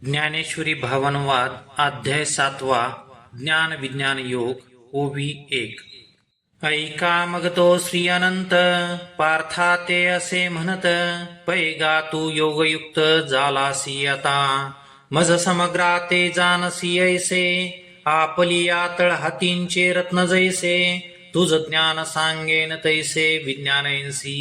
ज्ञानेश्वरी भावनवाद अध्याय 7 ज्ञान विज्ञान योग ओवी 1 ऐका मग तो श्री अनंत पार्था ते असे म्हणत पैगा तू योगयुक्त झालासी आता मज समग्रा ते जानसी ऐसे आपलिया तळहातींचे रत्न जैसे तुझ ज्ञान सांगेन तैसे विज्ञानैसी.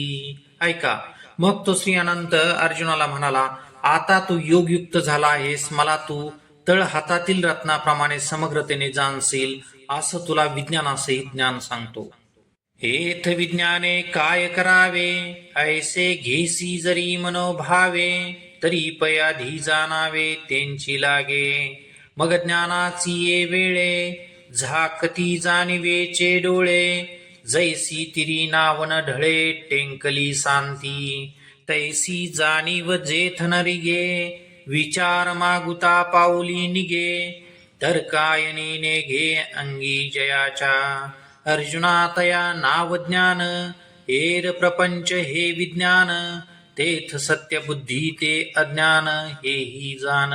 ऐका मग तो श्री अनंत अर्जुनाला म्हणाला, आता तू योगयुक्त झाला आहेस, मला तू तळ हातातील रत्नाप्रमाणे समग्रतेने जाणशील असं तुला विज्ञानासहित ज्ञान सांगतो. हेथ विज्ञाने काय करावे ऐसे घेसी जरी मनोभावे तरी पयाधी जाणावे त्यांची लागे मग ज्ञानाची ये वेळे झाकती जाणिवेचे डोळे जैसी तिरी नावन ढळे टेंकली शांती तैसी जाणीव जेथ नरिगे विचार मागुता पाऊली निगे तर्कायनीने घे अंगी जयाच्या अर्जुना तया नाव ज्ञान हेर प्रपंच हे विज्ञान तेथ सत्य बुद्धी ते अज्ञान हेही जाण.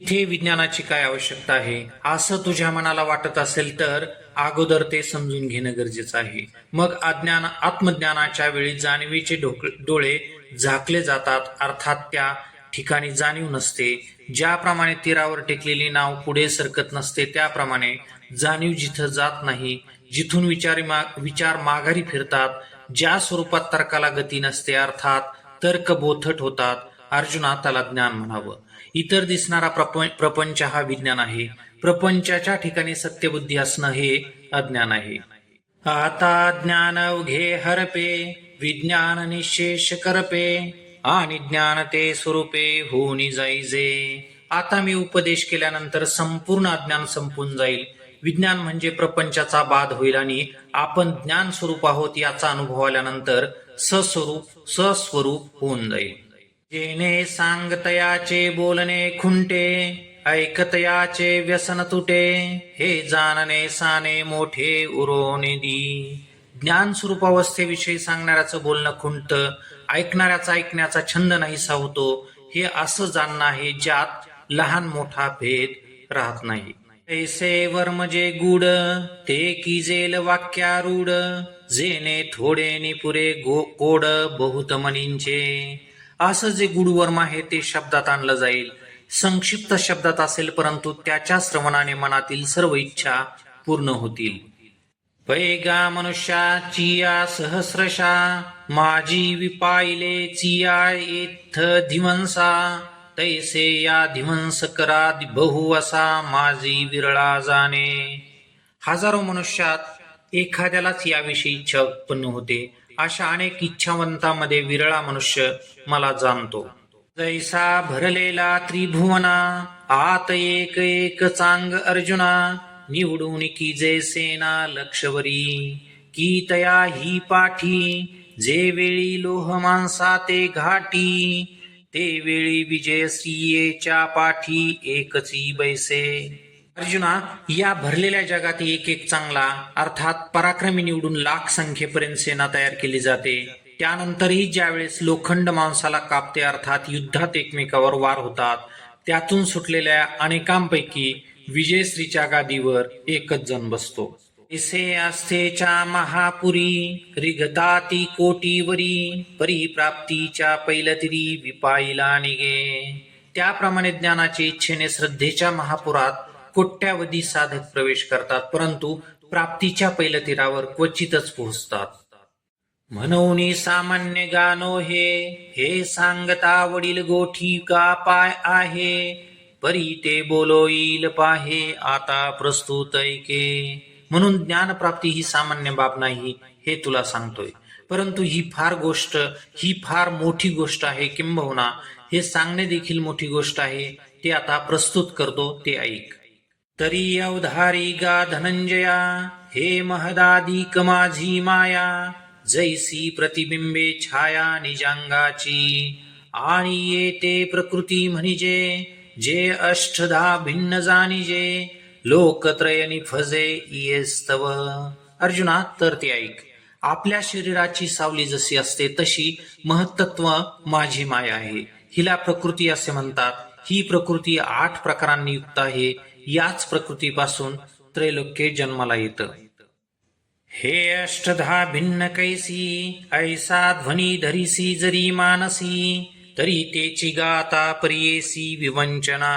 इथे विज्ञानाची काय आवश्यकता आहे असं तुझ्या मनाला वाटत असेल तर अगोदर ते समजून घेणं गरजेचं आहे. मग आत्मज्ञानाच्या वेळी जाणीवेचे डोळे झाकले जातात, अर्थात त्या ठिकाणी जाणीव नसते. ज्याप्रमाणे तीरावर टेकलेली नाव पुढे सरकत नसते त्याप्रमाणे जाणीव जिथं जात नाही, जिथून विचार माघारी फिरतात, ज्या स्वरूपात तर्काला गती नसते अर्थात तर्क बोथट होतात, अर्जुना त्याला ज्ञान म्हणावं. इतर दिसणारा प्रपंच हा विज्ञान आहे. प्रपंचाच्या ठिकाणी सत्यबुद्धी असणं हे अज्ञान आहे. आता ज्ञान अवघे हरपे विज्ञान निशेष करपे आणि ज्ञान ते स्वरूपे होऊन जाईजे. आता मी उपदेश केल्यानंतर संपूर्ण अज्ञान संपून जाईल. विज्ञान म्हणजे प्रपंचाचा बाध होईल आणि आपण ज्ञान स्वरूप आहोत याचा अनुभव आल्यानंतर सस्वरूप होऊन जाईल. जेने सांगतयाचे बोलणे खुंटे ऐकतयाचे व्यसन तुटे हे जाणणे साने मोठे उरोने दी. ज्ञान स्वरूप अवस्थेविषयी सांगणाऱ्याचं बोलणं खुंट, ऐकणाऱ्याचा ऐकण्याचा छंद नाहीसा होतो. हे असं जाणणं आहे ज्यात लहान मोठा भेद राहत नाही. ऐसे वर्म जे गुड ते की जेल वाक्यारूढ जेने थोडे नि पुरे गोड बहुत मनींचे. असं जे गुडवर्म आहे ते शब्दात आणलं जाईल, संक्षिप्त शब्दात असेल, परंतु त्याच्या श्रवणाने मनातील सर्व इच्छा पूर्ण होतील. पैगा मनुष्या चिया सहस्रशा माझी विपाईले चिया येथ धिवंसा तैसे या धिवंस करा बहु असा माझी विरळा जाणे. हजारो मनुष्यात एखाद्यालाच याविषयी इच्छा उत्पन्न होते. अशा अनेक इच्छावंतांमध्ये विरळा मनुष्य मला जाणतो. जैसा भरलेला त्रिभुवना आत एक एक चांग अर्जुना निवडून की जैसेना लक्षवरी की तया ही पाठी जे वेळी लोह मांसा ते घाटी ते वेळी विजयश्रीयेच्या पाठी एकची बैसे. अर्जुना, या भरलेल्या जगात एक एक चांगला अर्थात पराक्रमी निवडून लाख संख्येपर्यंत सेना तयार केली जाते. त्यानंतरही ज्यावेळेस लोखंड मांसाला कापते अर्थात युद्धात एकमेकावर वार होतात, त्यातून सुटलेल्या अनेकांपैकी विजयश्रीच्या गादीवर एकच जण बसतो. ऐसे आस्थेच्या महापुरी रिगताती कोटीवरी परिप्राप्तीच्या पैलतिरी विपाईला निगे. त्याप्रमाणे ज्ञानाच्या इच्छेने श्रद्धेच्या महापुरात कोट्यावधी साधक प्रवेश करतात, परंतु प्राप्तीच्या पैलतीरावर क्वचितच पोहोचतात. म्हणून सामान्य गानो हे सांगता वडील गोठी का पाय आहे परी ते बोलो येईल पाहे आता प्रस्तुत ऐके. म्हणून ज्ञानप्राप्ती ही सामान्य बाब नाही हे तुला सांगतोय, परंतु ही फार मोठी गोष्ट आहे. किंबहुना हे सांगणे देखील मोठी गोष्ट आहे. ते आता प्रस्तुत करतो, ते ऐक. तरी अवधारी गा धनंजया हे महदाधिक माझी माया जैसी प्रतिबिंबे छाया निजांगाची आणि येते प्रकृती म्हणजे जे अष्टधा भिन्न जाणिजे लोकत्रय निफजे येस्तव. अर्जुना, तर ते ऐक. आपल्या शरीराची सावली जशी असते तशी महत्त्व माझी माया आहे. हिला प्रकृती असे म्हणतात. ही प्रकृती 8 प्रकारांनी युक्त आहे. याच प्रकृतीपासून त्रैलोक्य जन्माला येतं. हे अष्टधा भिन्न कैसी, ऐसा ध्वनी धरिसी जरी मानसी, तरी तेची गाता परियेसी विवंचना.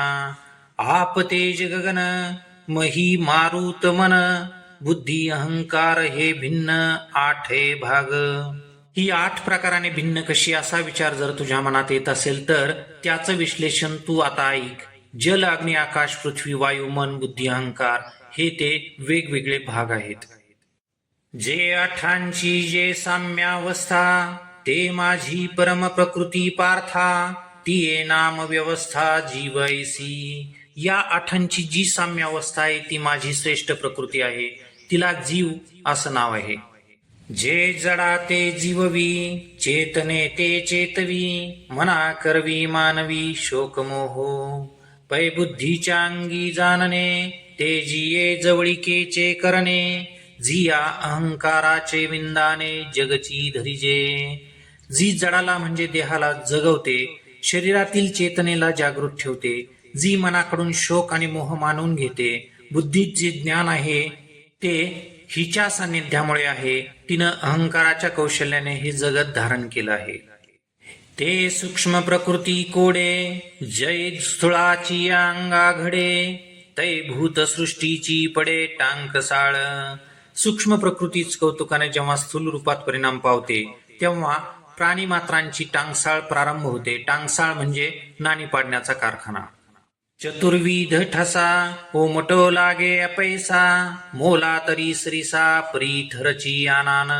आप तेज गगन मही मारुत मन, बुद्धी अहंकार हे भिन्न 8 भाग. ही 8 प्रकाराने भिन्न कशी असा विचार जर तुझ्या मनात येत असेल तर त्याचं विश्लेषण तू आता ऐक. जल, अग्नी, आकाश, पृथ्वी, वायू, मन, बुद्धी, अहंकार हे ते वेगवेगळे भाग आहेत. जे 8ची जे साम्यावस्था, ते माझी परम प्रकृती पार्था, ती नाम व्यवस्था जीवैसी. या 8ची जी साम्यावस्था आहे ती माझी श्रेष्ठ प्रकृती आहे, तिला जीव असं नाव आहे. जे जडा ते जीववी, चेतने ते चेतवी, मना करवी मानवी शोकमोहो. पै बुद्धीच्या अंगी जाणणे, ते जिये जवळिकेचे करणे, जिया अहंकाराचे विंदाने जगची धरिजे. जी जडाला म्हणजे देहाला जगवते, शरीरातील चेतनेला जागृत ठेवते, जी मनाकडून शोक आणि मोह मानून घेते, बुद्धीत जे ज्ञान आहे ते हिच्या सान्निध्यामुळे आहे. तिनं अहंकाराच्या कौशल्याने हे जगत धारण केलं आहे. ते सूक्ष्म प्रकृती कोडे, जय स्थूळाची अंगा घडे, तै भूत सृष्टीची पडे टांकसाळ. सूक्ष्म प्रकृतीच कौतुकाने जेव्हा स्थूल रूपात परिणाम पावते तेव्हा प्राणीमात्रांची टांगसाळ प्रारंभ होते. टांगसाळ म्हणजे नाणी पाडण्याचा कारखाना. चतुर्विध ठसा ओमटो लागे अपैसा, मोला तरी सरिसा परीथरची आनान.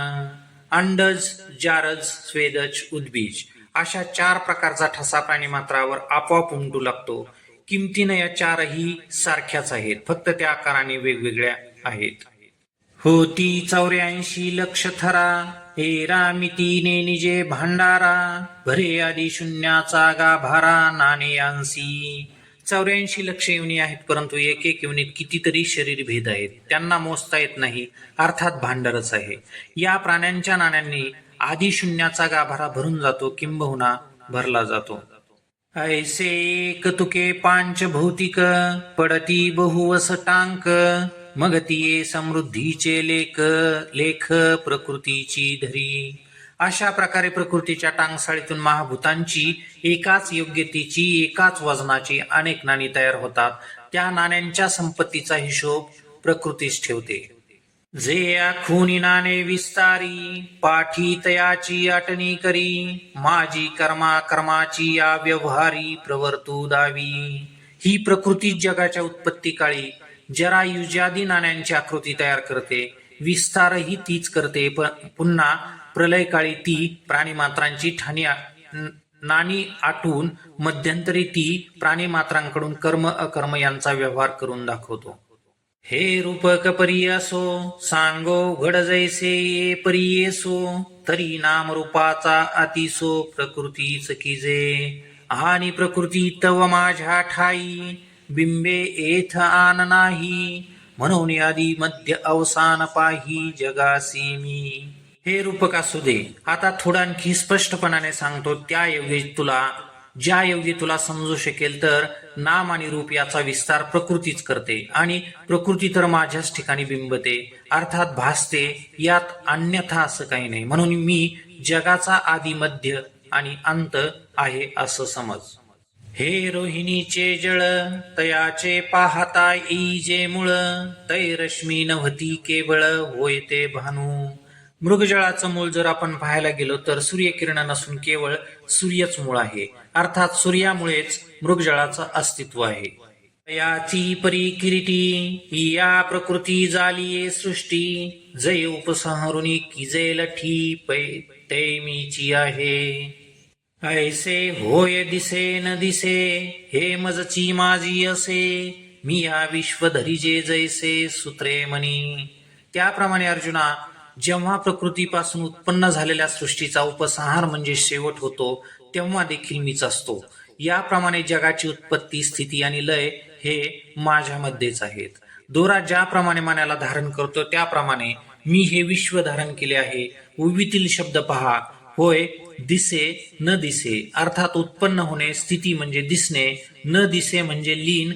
अंडज, जारज, स्वेदज, उद्बीज अशा 4 प्रकारचा ठसा प्राणीमात्रावर आपोआप उमटू लागतो. किमतीनं या 4ही सारख्याच आहेत, फक्त त्या आकाराने वेगवेगळ्या आहेत. होती 84 लक्ष थरा, एरामितीने निजे भांडारा, भरे आदी शून्याचा गाभारा नाणेयांसी. 84 लक्ष योनी आहेत, परंतु एक एक योनीत कितीतरी शरीर भेद आहेत, त्यांना मोजता येत नाही, अर्थात भांडारच आहे. या प्राण्यांच्या नाण्यांनी आधी शून्याचा गाभारा भरून जातो, किंबहुना भरला जातो. ऐसे एक तुके 5 भौतिक, पडती बहुवस टांक, मगतीये समृद्धीचे लेख लेख प्रकृतीची धरी. अशा प्रकारे प्रकृतीच्या टांगसाळीतून महाभूतांची एकाच योग्यतेची, एकाच वजनाची अनेक नाणी तयार होतात. त्या नाण्यांच्या संपत्तीचा हिशोब प्रकृतीच ठेवते. जे आखूनी नाणे विस्तारी, पाठी तयाची आटणी करी, माझी कर्मा कर्माची या व्यवहारी प्रवर्तू दावी. ही प्रकृती जगाच्या उत्पत्ती काळी जरायुजादी नाण्यांची आकृती तयार करते, विस्तारही तीच करते. पुन्हा प्रलय काळी ती प्राणीमात्रांची नाणी आटून मध्यंतरी ती प्राणीमात्रांकडून कर्म अकर्म यांचा व्यवहार करून दाखवतो. हे रूपक परी असो, सांगो घड जैसे ये परी येसो, तरी नाम रूपाचा अतिसो प्रकृतीच कीजे. आणि प्रकृती तव माझ्या ठाई, बिंबे एथ आन नाही, म्हणून आदी मध्य अवसान पाही जगासी मी. हे रूपक असू दे, आता थोडं आणखी स्पष्टपणाने सांगतो. ज्या योगी तुला समजू शकेल तर नाम आणि रूप याचा विस्तार प्रकृतीच करते, आणि प्रकृती तर माझ्याच ठिकाणी बिंबते, अर्थात भासते, यात अन्यथा असं काही नाही. म्हणून मी जगाचा आदी मध्य आणि अंत आहे असं समज. हे रोहिणीचे जळ, तयाचे पाहता इजे मूळ, तै रश्मी नव्हती केवळ होय ते भानू. मृगजळाचं मूळ जर आपण पाहायला गेलो तर सूर्यकिरण नसून केवळ सूर्यच मूळ आहे, अर्थात सूर्यामुळेच मृगजळाचं अस्तित्व आहे. याची परी किरीटी, या प्रकृती जालिये सृष्टी, जय उपसंहरुणी किजे लठी पै तैमीची आहे. ऐसे होय दिसे न दिसे, हे मजची माझी असे, मी या विश्व धरिजे जैसे सूत्रे मनी. त्याप्रमाणे अर्जुना, जेव्हा प्रकृतीपासून उत्पन्न झालेल्या सृष्टीचा उपसंहार म्हणजे शेवट होतो तेव्हा देखील मीच असतो. याप्रमाणे जगाची उत्पत्ती, स्थिती आणि लय हे माझ्यामध्येच आहेत. दोरा ज्याप्रमाणे मान्याला धारण करतो त्याप्रमाणे मी हे विश्व धारण केले आहे. उर्वीतील शब्द पहा. होय, दिसे न दिसे अर्थात उत्पन्न होणे, स्थिती म्हणजे दिसणे, न दिसे म्हणजे लीन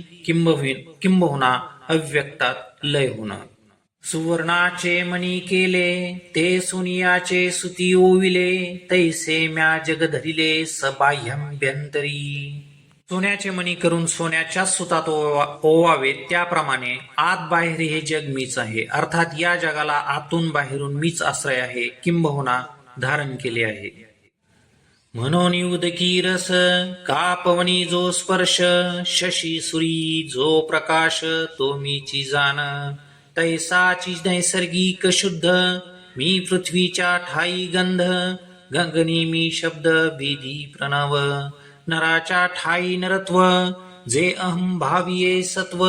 किंबहुना अव्यक्तात लय होणं. सुवर्णाचे मणी केले ते सुनियाचे सुती ओविले, तैसे म्या जग धरिले सबाह्यंभ्यंतरी. सोन्याचे मणी करून सोन्याच्याच सुतात ओवावे, त्याप्रमाणे आत बाहेर हे जग मीच आहे. अर्थात या जगाला आतून बाहेरून मीच आश्रय आहे किंबहुना धारण केले आहे. म्हणून उदकी रस का पवनी जो स्पर्श, शशी सुरी जो प्रकाश तो मीची जाण. तैसाची नैसर्गिक शुद्ध मी पृथ्वीच्या ठाई गंध, गगनी मी शब्द विधी प्रणव. नराच्या ठाई नरत्व जे अहम भाविये सत्व,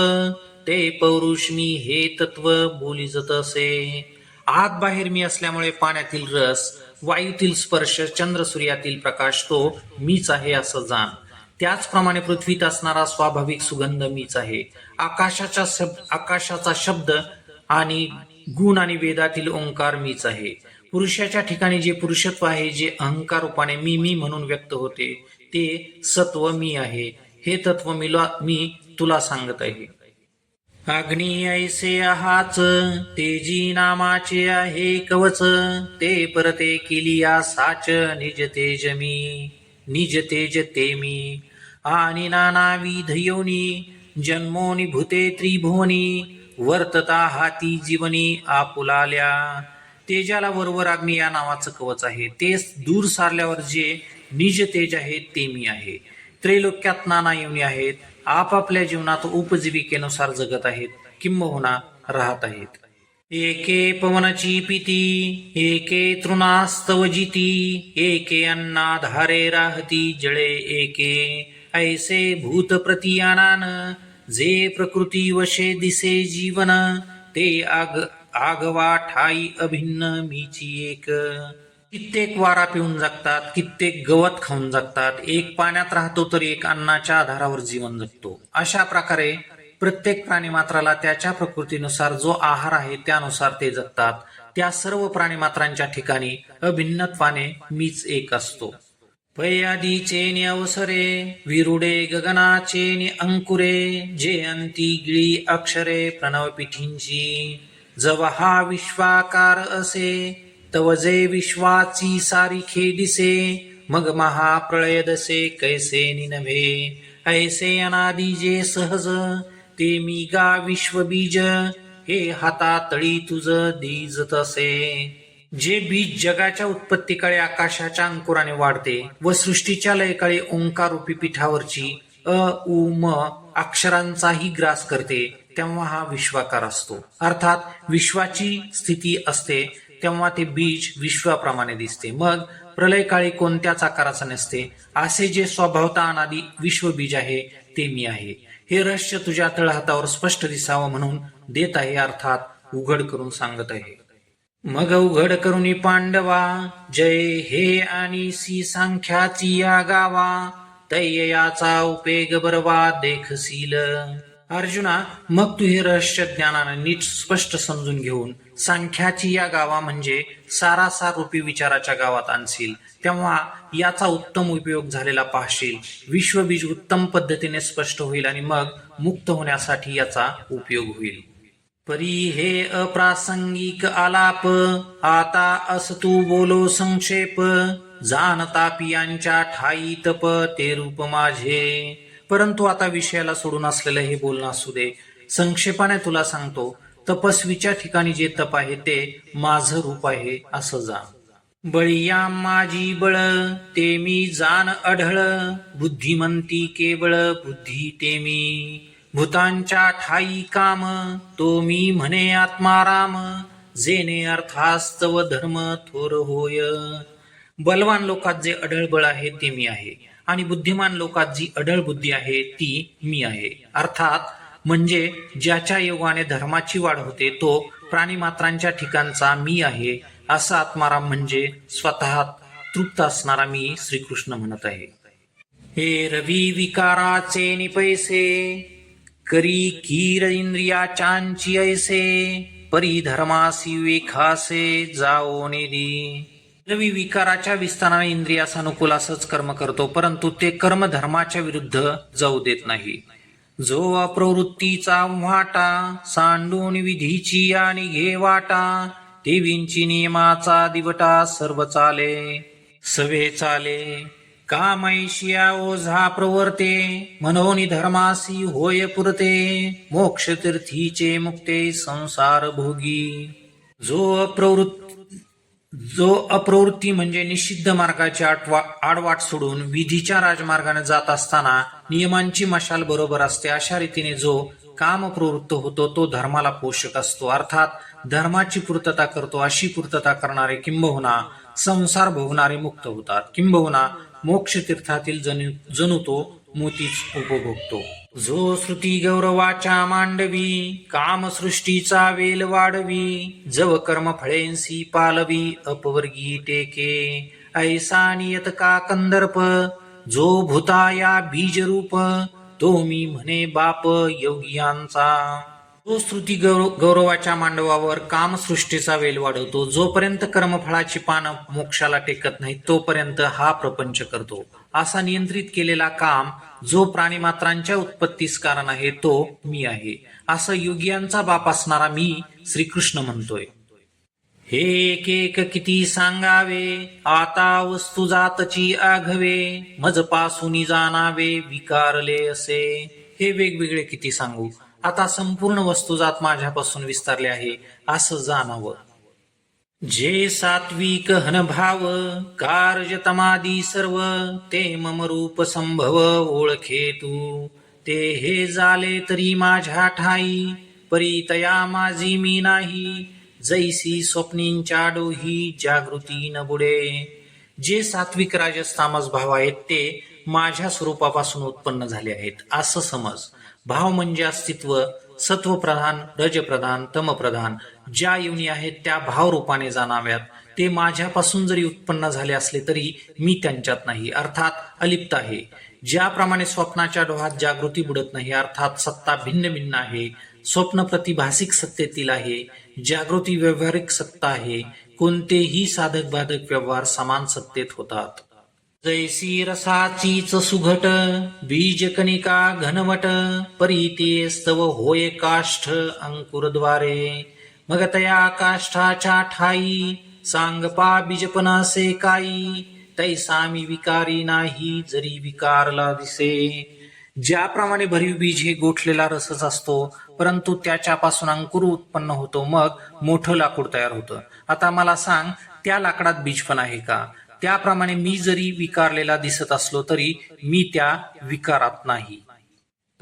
ते पौरुष मी हे तत्व बोलिजत असे. आत बाहेर मी असल्यामुळे पाण्यातील रस, वायूतील स्पर्श, चंद्र सूर्यातील प्रकाश तो मीच आहे असं जाण. त्याचप्रमाणे पृथ्वीत असणारा स्वाभाविक सुगंध मीच आहे. आकाशाचा शब्द आणि गुण आणि वेदातील ओंकार मीच आहे. पुरुषाच्या ठिकाणी जे पुरुषत्व आहे, जे अहंकार रूपाने मी म्हणून व्यक्त होते, ते सत्व मी आहे. हे तत्व मी तुला सांगत आहे. अग्नी ऐसे आहाच तेजी नामाचे आहे कवच, ते परते केलिया साच निज तेज मी, निज तेज ते मी. आणि नानाविध योनी जन्मोनी भूते त्रिभुवनी, वर्तता हाती जीवनी आपुलाल्या. तेजाला वरवर अग्नी या नावाचं कवच आहे. ते दूर सारल्यावर जे निज तेज आहे ते मी आहे. त्रैलोक्यात नाना योनी आहेत, आपापल्या जीवनात उपजीविकेनुसार जगत आहेत किंबहुना राहत आहेत. एके पवनची पिती एके तृणास्तव जिती, एके अन्नाधारे राहती जळे एके. ऐसे भूत प्रतियानान जे प्रकृती वशे दिसे जीवन, ते आगवा ठाई अभिन्न मीची एक. कित्येक वारा पिऊन जगतात, कित्येक गवत खाऊन जगतात, एक पाण्यात राहतो तर एक अन्नाच्या आधारावर जीवन जगतो. अशा प्रकारे प्रत्येक प्राणीमात्राला त्याच्या प्रकृतीनुसार जो आहार आहे त्यानुसार ते जगतात. त्या सर्व प्राणीमात्रांच्या ठिकाणी अभिन्नत्वाने मीच एक असतो. पयादीचे अवसरे विरुडे गगनाचे अंकुरे, जे अंती गिळी अक्षरे प्रणव पिठींची. जव हा विश्वाकार असे तव जे विश्वाची सारिखे दिसे, मग महाप्रळय दसे कैसे निनभे. ऐसे अनादी जे सहज ते मी गा विश्वबीज, हे हातातळी तुझ दीज तसे. जे बीज जगाच्या उत्पत्तीकाळी आकाशाच्या अंकुराने वाढते व सृष्टीच्या लयकाळी ओंकार रूपी पीठावरची अ उ म अक्षरांचाही ग्रास करते, तेव्हा हा विश्वाकार असतो. अर्थात विश्वाची स्थिती असते तेव्हा ते बीज विश्वाप्रमाणे दिसते. मग प्रलयकाळी कोणत्याच आकाराचा नसते. असे जे स्वभावता अनादी विश्वबीज आहे ते मी आहे. हे रहस्य तुझ्या तळहातावर स्पष्ट दिसावं म्हणून देत आहे, अर्थात उघड करून सांगत आहे. मग उघड करुनी पांडवा जय हे आणि सी सांख्याची या गावा, तय्याचा उपेग बरवा देखसील. अर्जुना, मग तू हे रहस्य ज्ञानाने नीट स्पष्ट समजून घेऊन सांख्याची या गावा म्हणजे सारासार रूपी विचाराच्या गावात आणशील, तेव्हा याचा उत्तम उपयोग झालेला पाहशील. विश्वबीज उत्तम पद्धतीने स्पष्ट होईल आणि मग मुक्त होण्यासाठी याचा उपयोग होईल. परी हे अप्रासंगिक आलाप आता असतू बोलो संक्षेप, जाणता पियांच्या ठाई तप ते रूप माझे. परंतु आता विषयाला सोडून असलेलं हे बोलणं असू दे. संक्षेपाने तुला सांगतो, तपस्वीच्या ठिकाणी जे तप आहे ते माझं रूप आहे असं जाण. बळीया माझी बळ ते मी जाण अढळ, बुद्धिमंती केवळ बुद्धी ते मी. भूतांच्या ठाई काम तो मी म्हणे आत्माराम, जेने अर्थास्तव धर्म थोर होय. बलवान लोकात जे अढळ बळ आहे ते मी आहे आणि बुद्धिमान लोकात जी अढळ बुद्धी आहे ती मी आहे. अर्थात म्हणजे ज्याच्या योगाने धर्माची वाढ होते तो प्राणीमात्रांच्या ठिकाणचा मी आहे, असा आत्माराम म्हणजे स्वतः तृप्त असणारा मी श्रीकृष्ण म्हणत आहे. हे रवी विकाराचे निपैसे करी कीर इंद्रियाचांची ऐसे, परी धर्मासी विखासे जाओ निधी. रवी विकाराच्या विस्ताराने इंद्रियास अनुकूल असंच कर्म करतो, परंतु ते कर्म धर्माच्या विरुद्ध जाऊ देत नाही. जो अप्रवृत्तीचा वाटा सांडून विधीची आणि घे वाटा, देवींची नियमाचा दिवटा सर्व चाले सवे चाले. कामैशिया ओझा प्रवर्ते मनोनी धर्मासी होय पुरते, मोक्ष तीर्थीचे मुक्ते संसार भोगी. जो अप्रवृत्ती म्हणजे निषिद्ध मार्गाची आडवाट सोडून विधीच्या राजमार्गाने जात असताना नियमांची मशाल बरोबर असते, अशा रीतीने जो काम प्रवृत्त होतो तो धर्माला पोषक असतो, अर्थात धर्माची पूर्तता करतो. अशी पूर्तता करणारे किंबहुना संसार भोगणारे मुक्त होतात, किंबहुना मोक्ष तीर्थातील जणू तो मोतीच उपभोगतो. जो श्रुती गौरवाच्या मांडवी कामसृष्टीचा वेल वाढवी, जव कर्म फळेंसी पालवी अपवर्गी टेके, ऐसा नियत का कंदर्प जो भूताया बीजरूप, तो मी म्हणे बाप योगियांचा. जो श्रुती गौरवाच्या मांडवावर कामसृष्टीचा वेल वाढवतो, जोपर्यंत कर्मफळाची पानं मोक्षाला टेकत नाही तोपर्यंत हा प्रपंच करतो. असा नियंत्रित केलेला काम जो प्राणीमात्रांच्या उत्पत्तीस कारण आहे तो मी आहे, असं योगियांचा बाप असणारा मी श्रीकृष्ण म्हणतोय. हे एक एक किती सांगावे आता वस्तू जातची आघवे, मजपासून जाणावे विकारले असे. हे वेगवेगळे किती सांगू, आता संपूर्ण वस्तुजात माझ्यापासून विस्तारले आहे असं जाणावं. जे सात्विक हनभाव कार्य तमादी सर्व, ते मम रूप संभव ओळखे तू. ते हे झाले तरी माझ्या ठाई, परितया माझी मी नाही, जैसी स्वप्नींच्या डोही जागृती न बुडे. जे सात्विक राजस तामस भाव आहेत ते माझ्या स्वरूपापासून उत्पन्न झाले आहेत असं समज. भाव म्हणजे अस्तित्व, सत्वप्रधान, रजप्रधान, तमप्रधान ज्या योनी आहेत त्या भावरूपाने जाणाव्यात. ते माझ्यापासून जरी उत्पन्न झाले असले तरी मी त्यांच्यात नाही, अर्थात अलिप्त आहे. ज्याप्रमाणे स्वप्नाच्या डोहात जागृती बुडत नाही, अर्थात सत्ता भिन्न भिन्न आहे. स्वप्न प्रतिभासिक सत्तेतील आहे, जागृती व्यावहारिक सत्ता आहे. कोणतेही साधक बाधक व्यवहार समान सत्तेत होतात. जैसी रसाचीच सुघट बीज कणिका घनवट, परिते स्तव होय काष्ठ अंकुरद्वारे. मग तया काष्ठाच्या ठाई सांगपा बीजपणासे काई, तैसा मी विकारी नाही जरी विकारला दिसे. ज्याप्रमाणे भरीव बीज हे गोठलेला रसच असतो, परंतु त्याच्यापासून अंकुर उत्पन्न होतो, मग मोठं लाकूड तयार होतं. आता मला सांग, त्या लाकडात बीज पण आहे का? त्याप्रमाणे मी जरी विकारलेला दिसत असलो तरी मी त्या विकारात नाही.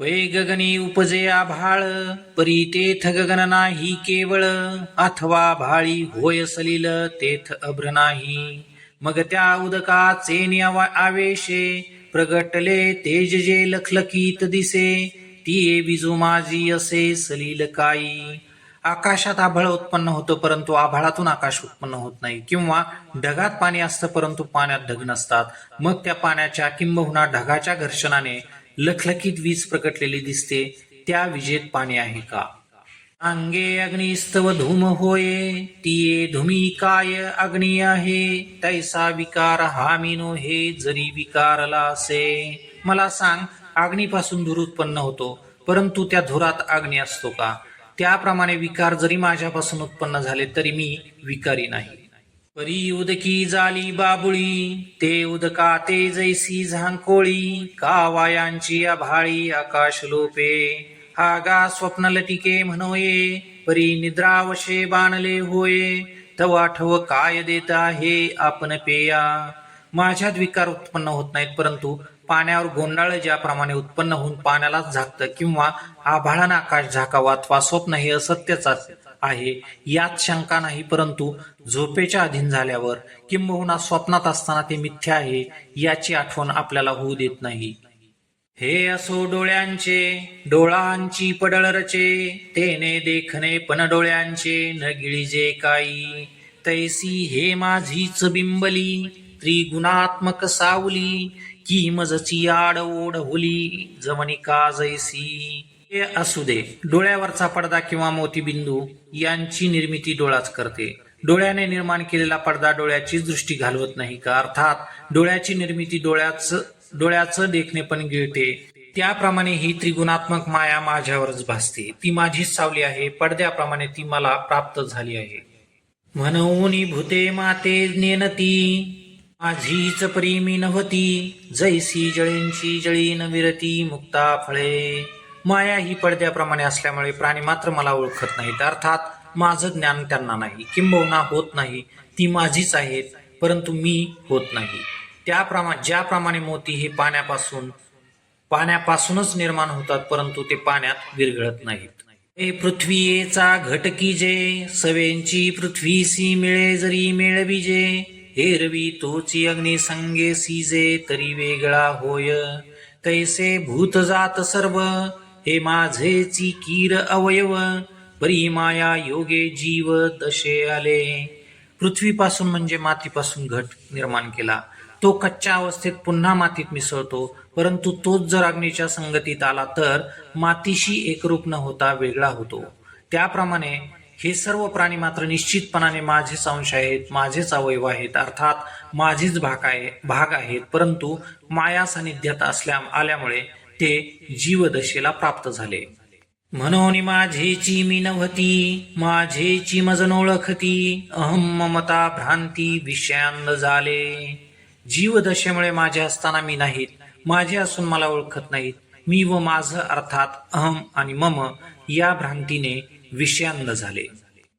पै गगनी उपजे आभाळ, परी तेथ गगन नाही केवळ, अथवा भाळी होय सलील तेथ अभ्र नाही. मग त्या उदकाचे आवेशे प्रगटले तेज जे लखलखीत दिसे, ती विजू माझी असे सलील काई. आकाशात आभाळ उत्पन्न होतं परंतु आभाळातून आकाश उत्पन्न होत नाही, किंवा ढगात पाणी असतं परंतु पाण्यात ढग नसतात. मग त्या पाण्याच्या किंबहुना ढगाच्या घर्षणाने लखलखीत वीज प्रकटलेली दिसते, त्या विजेत पाणी आहे का? अंगे अग्निस्तव धूम होये, तिये धुमी काय अग्नी आहे, तैसा विकार हा मीनो हे जरी विकारला असे. मला सांग, अग्नीपासून धूर उत्पन्न होतो परंतु त्या धुरात अग्नी असतो का? त्याप्रमाणे विकार जरी माझ्यापासून उत्पन्न झाले तरी मी विकारी नाही. परी उदकी जाली बाबुळी, ते उदका ते जैसी झांकोळी, का वायांची आभाळी आकाश लोपे. आगा स्वप्न लटिके म्हणोये, परी निद्रावशे बाणले होये, तवा ठव काय देता हे आपण पेया. माझ्यात विकार उत्पन्न होत नाहीत, परंतु पाण्यावर गोंडाळ ज्याप्रमाणे उत्पन्न होऊन पाण्यालाच झाकतं, किंवा आभाळानं आकाश झाकावा अथवा स्वप्न हे असत्यच आहे यात शंका नाही, परंतु झोपेच्या अधीन झाल्यावर किंबहुना स्वप्नात असताना ते मिथ्या आहे याची आठवण आपल्याला होऊ देत नाही. हे असो डोळ्यांची पडळ रचे, तेने देखणे पण डोळ्यांचे न गिळिजे काही. तैसी हे माझीच बिंबली, त्रिगुणात्मक सावली, की मजची आड ओढ होली जमनी का जैसी. हे असू दे, डोळ्यावरचा पडदा किंवा मोतीबिंदू यांची निर्मिती डोळाच करते. डोळ्याने निर्माण केलेला पडदा डोळ्याचीच दृष्टी घालवत नाही का? अर्थात डोळ्याची निर्मिती डोळ्याचं देखणेपण गिळते. त्याप्रमाणे ही त्रिगुणात्मक माया माझ्यावरच भासते. ती माझीच सावली आहे. पडद्याप्रमाणे ती मला प्राप्त झाली आहे. म्हणून भूते माते नेनती माझीच परी मी नव्हती. जैसी जळींची जळी न विरती मुक्ता फळे. माया ही पडद्याप्रमाणे असल्यामुळे प्राणी मात्र मला ओळखत नाहीत. अर्थात माझं ज्ञान त्यांना नाही, किंबहुना होत नाही. ती माझीच आहेत, परंतु मी होत नाही. ज्याप्रमाणे मोती हे पाण्यापासूनच निर्माण होतात, परंतु ते पाण्यात विरघळत नाहीत. हे पृथ्वीचा घटकी जे सवेंची पृथ्वीसी मिळे जरी मेळविजे. हेरवी तोची अग्नी संगे सीजे तरी वेगळा होय. तैसे भूत जात सर्व हे माझेची कीर अवयव. परी माया योगे जीव दशे आले. पृथ्वीपासून म्हणजे मातीपासून घट निर्माण केला. तो कच्च्या अवस्थेत पुन्हा मातीत मिसळतो, परंतु तोच जर अग्नीच्या संगतीत आला तर मातीशी एकरूप न होता वेगळा होतो. त्याप्रमाणे हे सर्व प्राणी मात्र निश्चितपणाने माझेच अंश आहेत, माझेच अवयव आहेत, अर्थात माझेच भाग आहेत, परंतु माया सानिध्यात आल्यामुळे ते जीवदशेला प्राप्त झाले. म्हणून माझेची मी नव्हती, माझेची मज ओळखती. अहम ममता भ्रांती विषयांद झाले. जीवदशेमुळे माझे असताना मी नाहीत, माझे असून मला ओळखत नाहीत. मी व माझ अर्थात अहम आणि मम या भ्रांतीने विषयांद झाले.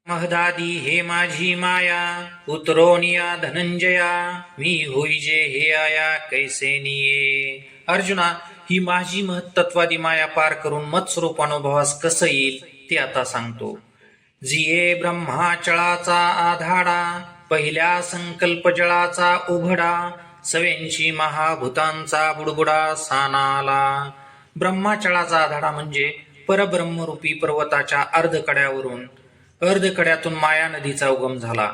महदादी हे माझी माया उतरोनिया धनंजया. मी होईजे हे आया कैसे निये. अर्जुना, ही माझी महत्त्वादी माया पार करून मत्स्वरूप अनुभवास कसं येईल ते आता सांगतो. जिये ब्रह्माचळाचा आधाडा, पहिल्या संकल्प जळाचा उघडा. सवेंची महाभूतांचा बुडबुडा सानाला. ब्रह्माचळाचा आधाडा म्हणजे परब्रह्मरूपी पर्वताच्या अर्धकड्यातून माया नदीचा उगम झाला.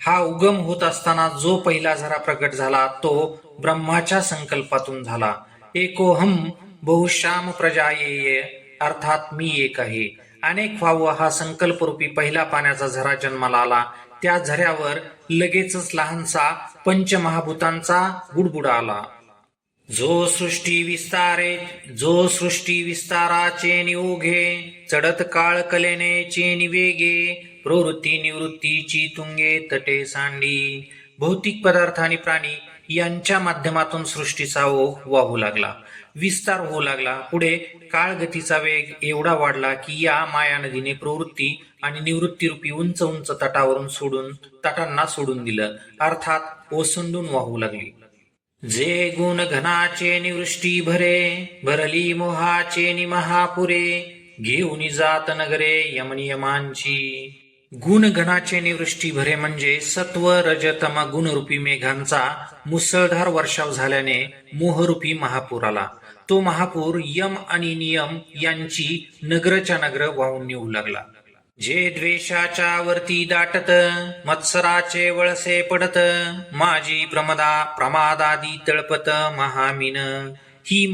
हा उगम होत असताना जो पहिला झरा प्रकट झाला तो ब्रह्माच्या संकल्पातून झाला. एकोहम बहुश्याम प्रजायेय, अर्थात मी एक आहे. अनेक व्हावं हा संकल्परूपी पहिला पाण्याचा झरा जन्माला आला. त्या झऱ्यावर लगेचच लहानसा पंचमहाभूतांचा बुडबुडा आला. जो सृष्टी विस्ताराचे निओघे. चढत काळ कलेनेचे निवेगे. प्रवृत्ती निवृत्तीची तुंगे तटे सांडी. भौतिक पदार्थ आणि प्राणी यांच्या माध्यमातून सृष्टीचा ओघ वाहू लागला, विस्तार होऊ लागला. पुढे काळगतीचा वेग एवढा वाढला की या माया नदीने प्रवृत्ती आणि निवृत्तीरूपी उंच उंच तटांना सोडून दिलं, अर्थात ओसंडून वाहू लागली. जे गुण घनाचे निवृष्टी भरली मोहाचे निमहापुरे. घेऊन जात नगरे यमनियमांची. गुण घनाचे निवृष्टी भरे म्हणजे सत्व रजतम गुणरूपी मेघांचा मुसळधार वर्षाव झाल्याने मोहरूपी महापूर आला. तो महापूर यम आणि नियम यांची नगरच्या नगर वाहून नेऊ लागला. जे द्वेषाच्या वरती दाटत मत्सराचे वळसे पडत. माझी प्रमादादी तळपत महामीन. ही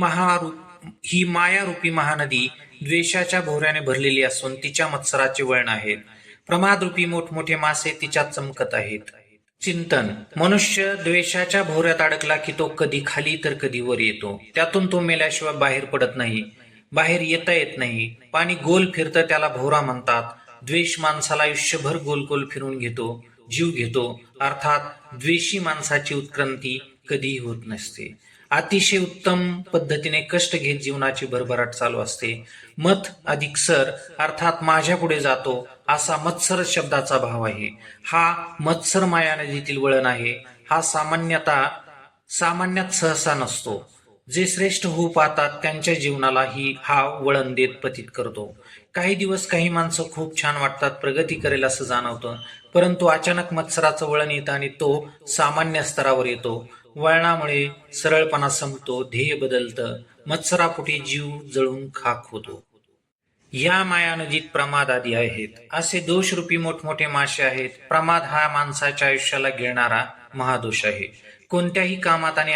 मायारूपी महानदी द्वेषाच्या भोवऱ्याने भरलेली असून तिच्या मत्सराचे वळण आहेत. प्रमादरूपी मोठमोठे मासे तिच्यात चमकत आहेत. चिंतन. मनुष्य द्वेषाच्या भोवऱ्यात अडकला की तो कधी खाली तर कधी वर येतो. त्यातून तो मेल्याशिवाय बाहेर पडत नाही, बाहेर येत नाही. पाणी गोल फिरतं त्याला भोवरा म्हणतात. द्वेष माणसाला आयुष्यभर गोल गोल फिरून जीव घेतो, अर्थात द्वेषी माणसाची उत्क्रांती कधीही होत नसते. अतिशय उत्तम पद्धतीने कष्ट घेत जीवनाची भरभराट चालू असते. मत अधिक सर, अर्थात माझ्या पुढे जातो असा मत्सर शब्दाचा भाव आहे. हा मत्सर माया नदीतील वळण आहे. हा सामान्यात सहसा नसतो. जे श्रेष्ठ होऊ पाहतात त्यांच्या जीवनाला हा वळण देत पतित करतो. काही दिवस काही माणसं खूप छान वाटतात, प्रगती करेल असं जाणवतं, परंतु अचानक मत्सराचं वळण येतं आणि तो सामान्य स्तरावर येतो. वळणामुळे सरळपणा संपतो, ध्येय बदलतं, मत्सरापोटी जीव जळून खाक होतो. या माया नदीत प्रमाद आदी आहेत. असे दोषरूपी मोठमोठे मासे आहेत. प्रमाद हा माणसाच्या आयुष्याला गिळणारा महादोष आहे. कोणत्याही कामात आणि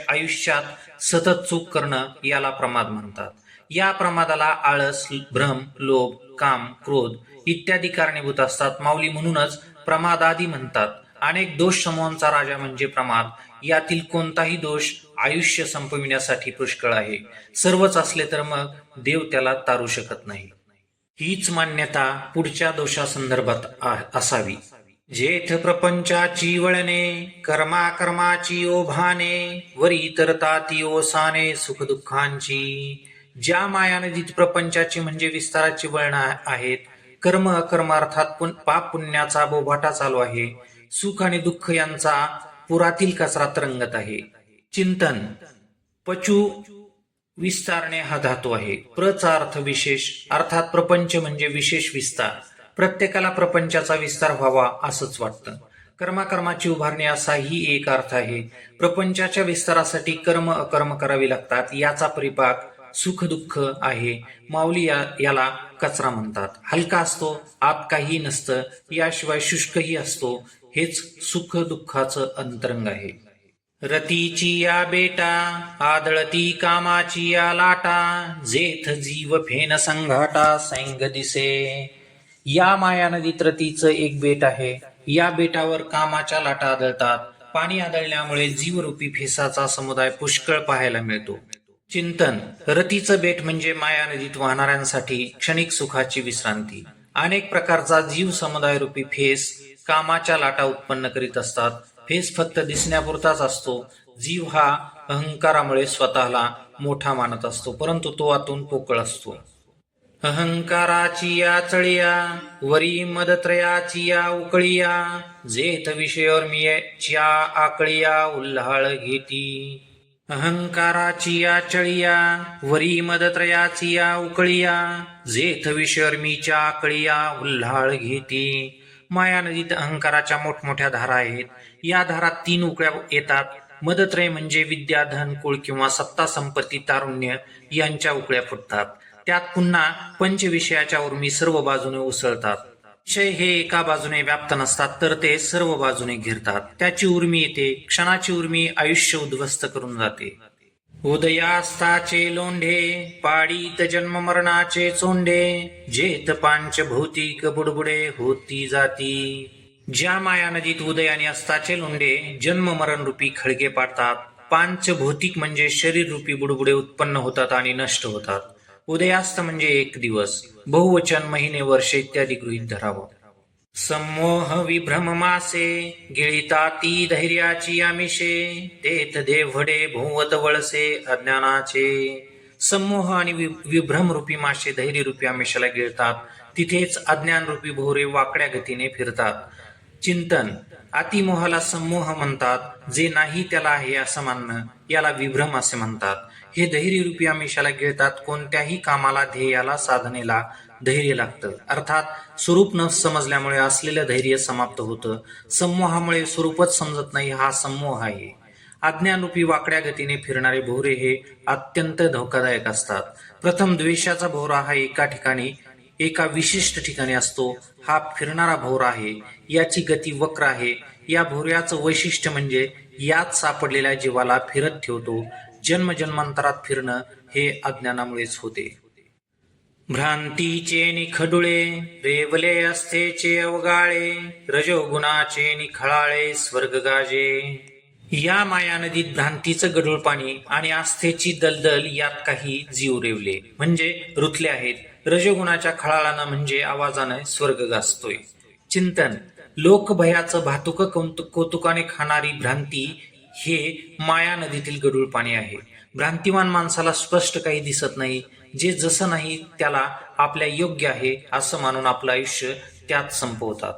आयुष्यात सतत चूक करणं याला प्रमाद म्हणतात. या प्रमादाला आळस, भ्रम, लोभ, काम, क्रोध इत्यादी कारणीभूत असतात. माऊली म्हणूनच प्रमादादी म्हणतात. अनेक दोष समूहांचा राजा म्हणजे प्रमाद. यातील कोणताही दोष आयुष्य संपविण्यासाठी पुष्कळ आहे. सर्वच असले तर मग देव त्याला तारू शकत नाही. हीच मान्यता पुढच्या दोषासंदर्भात असावी. जेथ प्रपंचाची वळणे कर्माची ओभाने वरी तरता ती ओसाने सुखदुःखांची. ज्या मायानदीत प्रपंचाची म्हणजे विस्ताराची वळणं आहेत, कर्म अकर्म अर्थात पाप पुण्याचा बोभाटा चालू आहे, सुख आणि दुःख यांचा पुरातील कचरा तरंगत आहे. चिंतन. पचू विस्तारणे हा धातू आहे. प्रचा अर्थ विशेष, अर्थात प्रपंच म्हणजे विशेष विस्तार. प्रत्येकाला प्रपंचाचा विस्तार व्हावा असंच वाटतं. कर्माची उभारणी असाही एक अर्थ आहे. प्रपंचाच्या विस्तारासाठी कर्म अकर्म करावी लागतात. याचा परिपाक सुख दुःख आहे. माऊली याला कचरा म्हणतात. हलका असतो, आत काही नसतं, याशिवाय शुष्कही असतो. हेच सुख दुःखाचं अंतरंग आहे. रतीची या बेटा आदळती कामाची या लाटा जेथ जीव फेन संघाटा सैंग दिसे. या माया नदीत रतीचं एक बेट आहे. या बेटावर कामाच्या लाटा आदळतात. पाणी आदळल्यामुळे जीवरूपी फेसाचा समुदाय पुष्कळ पाहायला मिळतो. चिंतन. रतीचं बेट म्हणजे माया नदीत वाहणाऱ्यांसाठी क्षणिक सुखाची विश्रांती. अनेक प्रकारचा जीव समुदाय रूपी फेस कामाच्या लाटा उत्पन्न करीत असतात. फेस फक्त दिसण्यापुरताच असतो. जीव हा अहंकारामुळे स्वतःला मोठा मानत असतो, परंतु तो आतून पोकळ असतो. अहंकाराची या चळिया वरी मदत्रयाची या उकळिया जेथ विषयावर मियाच्या आकळिया उल्हाळ घेती. अहंकाराची या चळिया वरी मदत्रयाची या उकळिया जेथ विषयावर मीच्या आकळिया उल्हाळ घेती. माया नदीत अहंकाराच्या मोठमोठ्या धारा आहेत. या धारात 3 उकळ्या येतात. मदत्रय म्हणजे विद्या, धन, कुळ किंवा सत्ता, संपत्ती, तारुण्य यांच्या उकळ्या फुटतात. त्यात पुन्हा पंचविषयाच्या उर्मी सर्व बाजूने उसळतात. विषय हे एका बाजूने व्याप्त नसतात, तर ते सर्व बाजूने घेरतात. त्याची उर्मी येते. क्षणाची उर्मी आयुष्य उद्ध्वस्त करून जाते. उदयास्ताचे लोंढे पाडीत जन्म मरणाचे चोंडे जेथ पांच भौतिक बुडबुडे होती जाती. ज्या माया नदीत उदय आणि अस्ताचे लोंढे जन्म मरण रूपी खळगे पाडतात, पांच भौतिक म्हणजे शरीर रूपी बुडबुडे उत्पन्न होतात आणि नष्ट होतात. उदयास्त म्हणजे एक दिवस, बहुवचन महिने, वर्षे इत्यादी गृहीत धरावं. सम्मोह विभ्रम मासे गिळिता ती धैर्याची आमिषे तेथ देवडे भोवत वळसे अज्ञानाचे. सम्मोह आणि विभ्रम रूपी मासे धैर्य रूपी आमिषाला गिळतात. तिथेच अज्ञान रूपी भोवरे वाकड्या गतीने फिरतात. चिंतन. अतिमोहाला सम्मोह म्हणतात. जे नाही त्याला आहे असं मानणं याला विभ्रम असे म्हणतात. हे धैर्य रूपी आमिषाला गिळतात. कोणत्याही कामाला, ध्येयाला, साधनेला धैर्य लागतं. अर्थात स्वरूप न समजल्यामुळे असलेलं धैर्य समाप्त होतं. सम्मोहामुळे स्वरूपच समजत नाही, हा सम्मोह आहे. अज्ञानरूपी वाकड्या गतीने फिरणारे भोवरे हे अत्यंत धोकादायक असतात. प्रथम द्वेषाचा भोवरा हा एका विशिष्ट ठिकाणी असतो. हा फिरणारा भोवरा आहे. याची गती वक्र आहे. या भोवऱ्याचं वैशिष्ट्य म्हणजे यात सापडलेल्या जीवाला फिरत ठेवतो. जन्मजन्मांतरात फिरणं हे अज्ञानामुळेच होते. भ्रांतीचे निखडुळे रेवले अस्तेचे अवगाळे रजोगुणाचे निखळाळे स्वर्ग गाजे. या माया नदीत भ्रांतीचं गढूळ पाणी आणि आस्थेची दलदल यात काही जीव रेवले म्हणजे रुतले आहेत. रजोगुणाच्या खळाळानं म्हणजे आवाजानं स्वर्ग गाजतोय. चिंतन. लोकभयाचं भातुक कौतुकाने खाणारी भ्रांती हे माया नदीतील गढूळ पाणी आहे. भ्रांतिवान माणसाला स्पष्ट काही दिसत नाही. जे जसं नाही त्याला आपल्या योग्य आहे असं मानून आपलं आयुष्य त्यात संपवतात.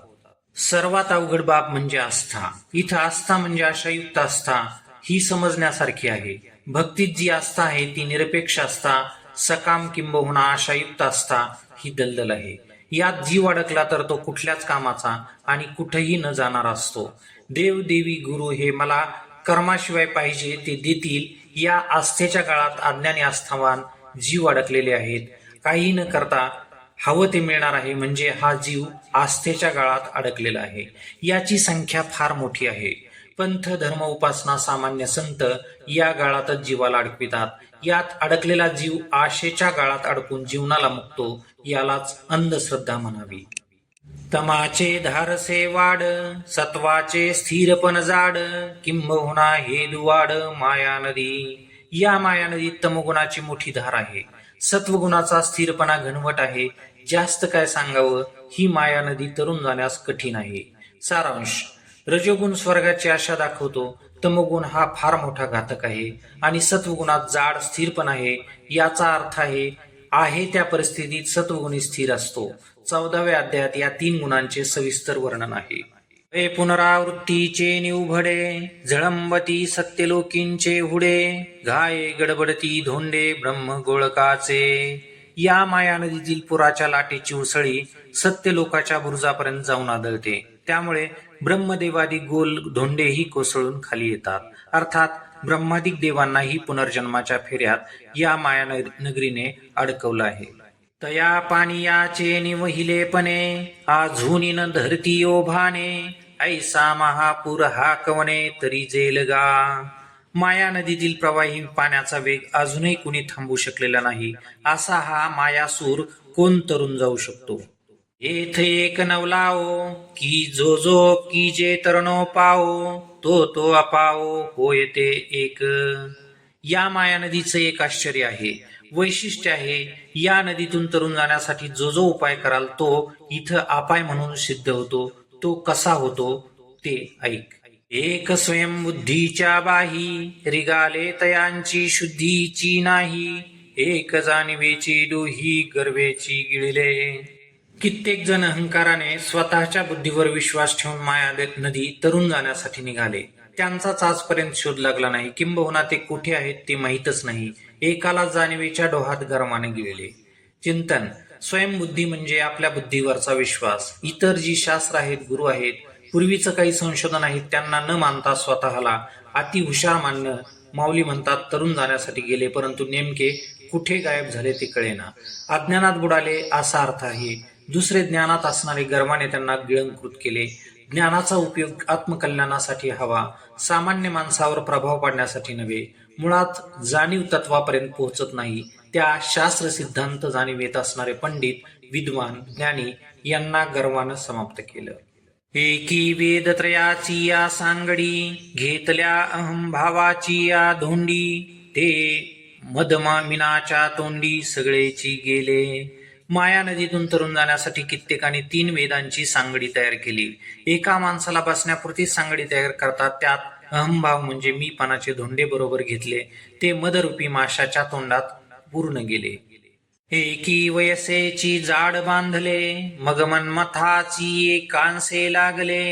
सर्वात अवघड बाब म्हणजे आस्था. इथं आस्था म्हणजे आशायुक्त आस्था ही समजण्यासारखी आहे. भक्तीत जी आस्था आहे ती निरपेक्ष आस्था, सकाम किंबहुना आशायुक्त आस्था ही दलदल आहे. यात जीव अडकला तर तो कुठल्याच कामाचा आणि कुठेही न जाणारा असतो. देव, देवी, गुरु हे मला कर्माशिवाय पाहिजे ते देतील या आस्थेच्या काळात अज्ञानी आस्थावान जीव अडकलेले आहेत. काही न करता हवं ते मिळणार आहे म्हणजे हा जीव आस्थेच्या काळात अडकलेला आहे. याची संख्या फार मोठी आहे. पंथ, धर्म, उपासना, सामान्य संत या गाळातच जीवाला अडकवितात. यात अडकलेला जीव आशेच्या गाळात अडकून जीवनाला मुकतो. यालाच अंधश्रद्धा म्हणावी. तमाचे धारसे वाढ सत्वाचे स्थिरपण जाड किंबहुना हे दुवाड माया नदी. या माया नदीत तमगुणाची मोठी धार आहे, सत्वगुणाचा स्थिरपणा घनवट आहे. जास्त काय सांगावं, ही माया नदी तरुण जाण्यास कठीण आहे. सारांश: रजोगुण स्वर्गाची आशा दाखवतो, तमोगुण हा फार मोठा घातक आहे आणि सत्वगुणात जाड स्थिरपण आहे. याचा अर्थ आहे त्या परिस्थितीत सत्वगुणी स्थिर असतो. 14व्या अध्यायात या 3 गुणांचे सविस्तर वर्णन आहे. हे पुनरावृत्तीचे निवभडे झळंबती सत्यलोकींचे हुडे घाये गडबडती धोंडे ब्रह्म गोळकाचे. या माया नदीतील पुराच्या लाटेची उसळी सत्यलोकाच्या बुरुजापर्यंत जाऊन आदळते. त्यामुळे ब्रह्मदेवादी गोल धोंडेही कोसळून खाली येतात. अर्थात ब्रह्मादिक देवांनाही पुनर्जन्माच्या फेऱ्यात या माया नगरीने अडकवलं आहे. तया पानियाचे निवहिलेपणे आझुनी न धरती ओभाने ऐसा महापूर हा कवने तरी जेलगा. माया नदीतील प्रवाही पाण्याचा वेग अजूनही कुणी थांबवू शकलेला नाही. असा हा मायासूर कोण तरून जाऊ शकतो. येथ एक नवलाओ की जो की जे तरणो पाओ तो अपाओ होय ते एक. या माया नदीचं एक आश्चर्य आहे, वैशिष्ट्य आहे. या नदीतून तरुण जाण्यासाठी जो उपाय कराल तो इथं अपाय म्हणून सिद्ध होतो. तो कसा होतो ते ऐक. एक स्वयंबुद्धीच्या बाही रिगाले तयांची शुद्धीची नाही एक जाणीवेची डोही गर्वेची गिळले. कित्येक जण अहंकाराने स्वतःच्या बुद्धीवर विश्वास ठेवून माया नदी तरुण जाण्यासाठी निघाले. त्यांचाच आजपर्यंत शोध लागला नाही, किंबहुना ते कुठे आहेत ते माहीतच नाही. एकाला जाणीवेच्या डोहात गर्वाने गिळले. चिंतन: स्वयंबुद्धी म्हणजे आपल्या बुद्धीवरचा विश्वास. इतर जी शास्त्र आहेत, गुरु आहेत, पूर्वीचं काही संशोधन आहेत, त्यांना न मानता स्वतःला अति हुशार मानणं. माऊली म्हणतात, तरुण जाण्यासाठी गेले, परंतु नेमके कुठे गायब झाले ते कळेना. अज्ञानात बुडाले असा अर्थ आहे. दुसरे ज्ञानात असणारे गर्वाने त्यांना गिळंकृत केले. ज्ञानाचा उपयोग आत्मकल्याणासाठी हवा, सामान्य माणसावर प्रभाव पाडण्यासाठी नव्हे. मुळात जाणीव तत्वापर्यंत पोहोचत नाही. त्या शास्त्र सिद्धांत जाणीवेत असणारे पंडित, विद्वान, ज्ञानी यांना गर्वानं समाप्त केलं. एकी वेदत्रयाची या सांगडी घेतल्या अहंभावाची या धोंडी ते मदमामिनाच्या तोंडी सगळेची गेले. माया नदीतून तरुण जाण्यासाठी कित्येकाने 3 वेदांची सांगडी तयार केली. एका माणसाला बसण्यापुरती सांगडी तयार करतात. त्यात अहंभाव म्हणजे मीपणाचे धोंडे बरोबर घेतले. ते मदरूपी माशाच्या तोंडात पूर्ण गेले. एकी वयसेची जाड बांधले मग मन्मथाची एकांसे लागले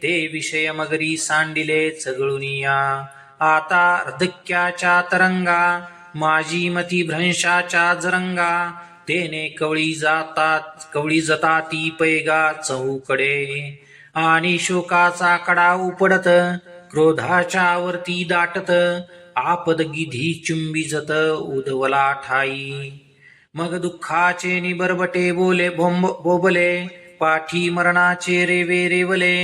ते विषय मगरी सांडिले चगळुनिया. आता अर्धक्याच्या तरंगा माझी मती भ्रंशाच्या जरंगा तेने कवळी जताती पैगा चहूकडे. आणि शोकाचा कडा उपडत क्रोधाच्या वरती दाटत आपद गिधी चुंबिजत उधवला ठाई. मग दुःखाचे निबरबटे बोबले पाठी मरणाचे रेवे रेवले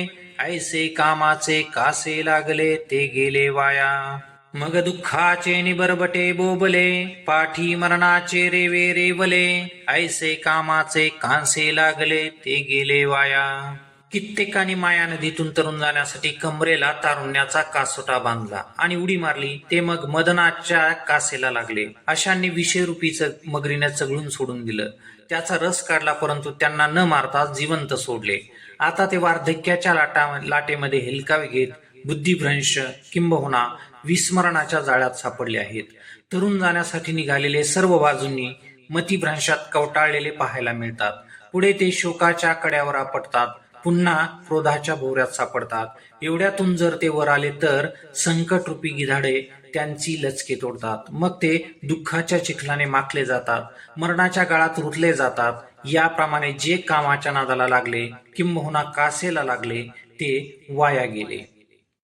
ऐसे कामाचे कासे लागले ते गेले वाया. मग दुःखाचे निबरबटे बोबले पाठी मरणाचे रेवे रेवले ऐसे कामाचे कांसे लागले ते गेले वाया. कित्येकाने माया नदीतून तरुण जाण्यासाठी कमरेला तारुण्याचा कासोटा बांधला आणि उडी मारली. ते मग मदनाच्या कासेला लागले. अशांनी विषयरूपीचं मगरीने चगळून सोडून दिलं. त्याचा रस काढला, परंतु त्यांना न मारता जिवंत सोडले. आता ते वार्धक्याच्या लाटेमध्ये हेलकावे घेत बुद्धिभ्रंश किंबहुना विस्मरणाच्या जाळ्यात सापडले आहेत. तरुण जाण्यासाठी निघालेले सर्व बाजूंनी मतिभ्रंशात कवटाळलेले पाहायला मिळतात. पुढे ते शोकाच्या कड्यावर आपटतात, पुन्हा क्रोधाच्या भोवऱ्यात सापडतात. एवढ्यातून जर ते वर आले तर संकटरूपी गिधाडे त्यांची लचके तोडतात. मग ते दुःखाच्या चिखलाने माखले जातात, मरणाच्या गाळात रुतले जातात. याप्रमाणे जे कामाच्या नादाला लागले किंबहुना कासेला लागले ते वाया गेले.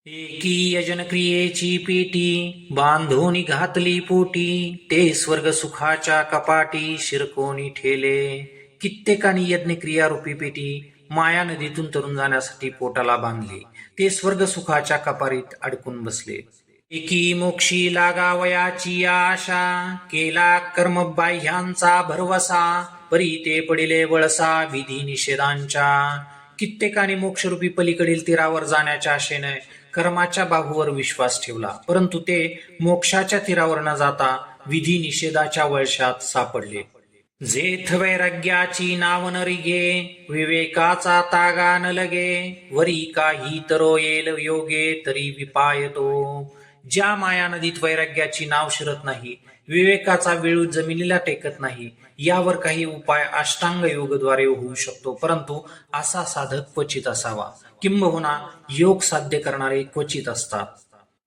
एकी यजन क्रियेची पेटी बांधोनी घातली पोटी ते स्वर्ग सुखाच्या कपाटी शिरकोनी ठेले. कित्येकानी यज्ञक्रियारूपी पेटी माया नदीतून तरुण जाण्यासाठी पोटाला बांधली. ते स्वर्ग सुखाच्या कपारीत अडकून बसले. एकी मोक्षी लागावयाची आशा केला कर्मबाह्यांचा भरवसा परी ते पडिले वळसा विधी निषेधांच्या. कित्येकाने मोक्षरूपी पलीकडील तीरावर जाण्याच्या आशेने कर्माच्या बाहूवर विश्वास ठेवला, परंतु ते मोक्षाच्या तीरावर न जाता विधी निषेधाच्या वळशात सापडले. जेथ वैराग्याची नाव न रिगे, विवेकाचा तागा न लगे, वरी काही तरो येल योगे तरी विपायतो. ज्या माया नदीत वैराग्याची नाव शिरत नाही, विवेकाचा वेळू जमिनीला टेकत नाही, यावर काही उपाय अष्टांग योगद्वारे होऊ शकतो, परंतु असा साधक क्वचित असावा. किंबहुना योग साध्य करणारे क्वचित असतात.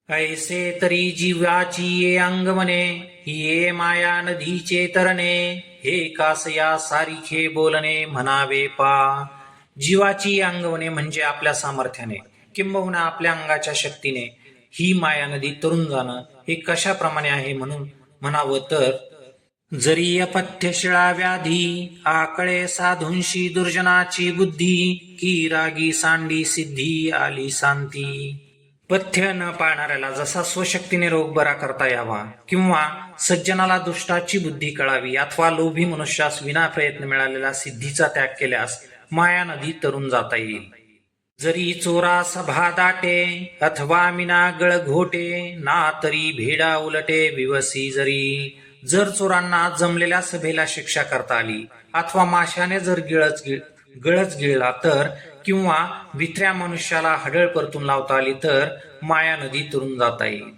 ऐसे तरी जीवाची ये अंगमने, ये माया नदीचे तरणे, हे कासया सारिखे बोलणे म्हणावे पा. जीवाची अंगवणे म्हणजे आपल्या सामर्थ्याने किंबहुना आपल्या अंगाच्या शक्तीने ही माया नदी तरुण जाणं हे कशाप्रमाणे आहे म्हणून म्हणावं तर, जरी अपथ्यशिळा व्याधी, आकळे साधूंशी दुर्जनाची बुद्धी, की रागी सांडी सिद्धी आली शांती. पथ्य न पाळणाऱ्याला जसा स्वशक्तीने रोग बरा करता यावा, किंवा सज्जनाला दुष्टाची बुद्धी कळावी, अथवा लोभी मनुष्यास विना प्रयत्न मिळालेला सिद्धीचा त्याग केल्यास माया नदी तरुण जाता येईल. जरी चोरा सभा दाटे, अथवा मिना गळ घोटे, ना तरी भेडा उलटे विवसी जरी. जर चोरांना जमलेल्या सभेला शिक्षा करता आली, अथवा माशाने जर गळच गिळला तर, किंवा विथऱ्या मनुष्याला हडळ परतून लावता आली तर माया नदी तरुण जाता येईल.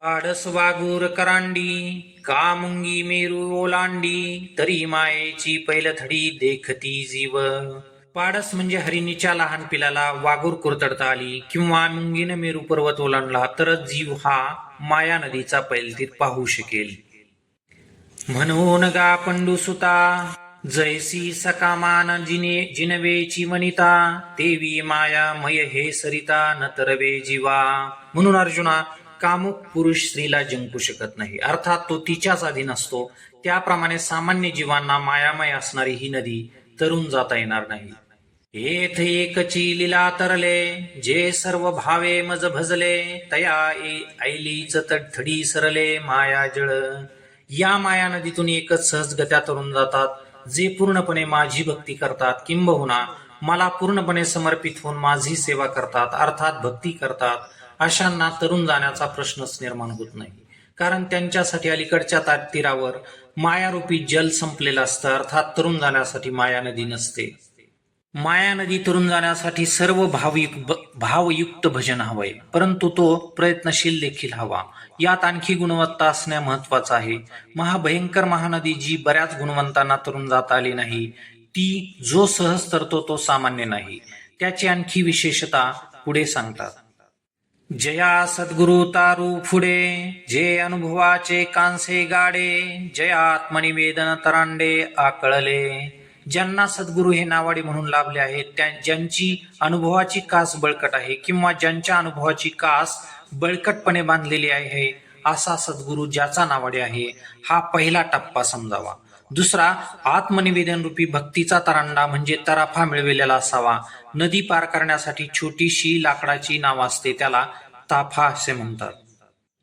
आडस वागूर करांडी, का मुंगी मेरू ओलांडी, तरी मायेची पैलथडी देखती जीव. पाडस म्हणजे हरिणीच्या लहान पिलाला वागूर कुरतडता आली, किंवा मुंगीने मेरू पर्वत ओलांडला तरच जीव हा माया नदीचा पैलतीत पाहू शकेल. म्हणून गा पंडुसुता, जैसी सकामान जिनवेची वनिता, देवी माया मय हे सरिता न तरवे जीवा. म्हणून अर्जुना, कामुक पुरुष स्त्रीला जिंकू शकत नाही, अर्थात तो तिच्याच अधीन असतो. त्याप्रमाणे सामान्य जीवांना मायामय असणारी ही नदी तरुण जाता येणार नाही. येथ एकची लीला तरले, जे सर्व भावे मज भजले, तया ऐलीच तडथडी सरले माया जळ. या माया नदीतून एकच सहजगत्या तरुण जातात, जे पूर्णपणे माझी भक्ती करतात, किंबहुना मला पूर्णपणे समर्पित होऊन माझी सेवा करतात, अर्थात भक्ती करतात. अशांना तरुण जाण्याचा प्रश्नच निर्माण होत नाही, कारण त्यांच्यासाठी अलीकडच्या तीरावर मायारूपी जल संपलेलं असतं, अर्थात तरुण जाण्यासाठी माया नदी नसते. माया नदी तरुण जाण्यासाठी सर्व भावयुक्त भजन हवंय, परंतु तो प्रयत्नशील देखील हवा. यात आणखी गुणवत्ता असणे महत्वाचं आहे. महाभयंकर महानदी जी बऱ्याच गुणवंतांना तरुण जाता आली नाही, ती जो सहज तरतो तो सामान्य नाही. त्याची आणखी विशेषता पुढे सांगतात. जया सद्गुरु तारू पुढे, जे अनुभवाचे कांसे गाडे, जया आत्मनिवेदन तरांडे आकळले. ज्यांना सद्गुरु हे नावाडे म्हणून लाभले आहेत, ज्यांची अनुभवाची कास बळकट आहे, किंवा ज्यांच्या अनुभवाची कास बळकटपणे बांधलेली आहे, असा सद्गुरु ज्याचा नावाडे आहे, हा पहिला टप्पा समजावा. दुसरा, आत्मनिवेदन रूपी भक्तीचा तरांडा म्हणजे तराफा मिळविलेला असावा. नदी पार करण्यासाठी छोटीशी लाकडाची नाव असते, त्याला ताफा असे म्हणतात.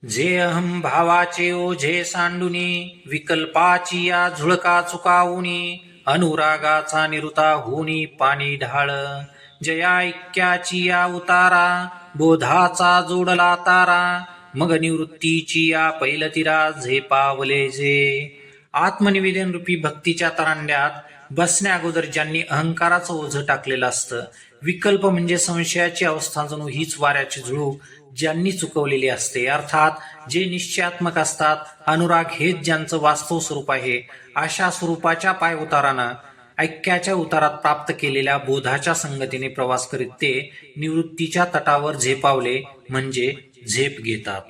जे अहम भावाचे ओझे सांडुनी, विकल्पाची या झुळका चुकावुनी, अनुरागाचा निरुता होनी पाणी ढाळ. जया ऐक्याची या उतारा, बोधाचा जोडला तारा, मग निवृत्तीची या पैलतीरा झेपावले जे. आत्मनिवेदन रूपी भक्तीच्या तरांड्यात बसण्या अगोदर ज्यांनी अहंकाराचं ओझं टाकलेलं असतं, विकल्प म्हणजे संशयाची अवस्था जणू हीच वाऱ्याची झुळूक ज्यांनी चुकवलेली असते, अर्थात जे निश्चयात्मक असतात, अनुराग हेच ज्यांचं वास्तव स्वरूप आहे, अशा स्वरूपाच्या पाय उतारानं ऐक्याच्या उतारात प्राप्त केलेल्या बोधाच्या संगतीने प्रवास करीत ते निवृत्तीच्या तटावर झेपावले म्हणजे झेप घेतात.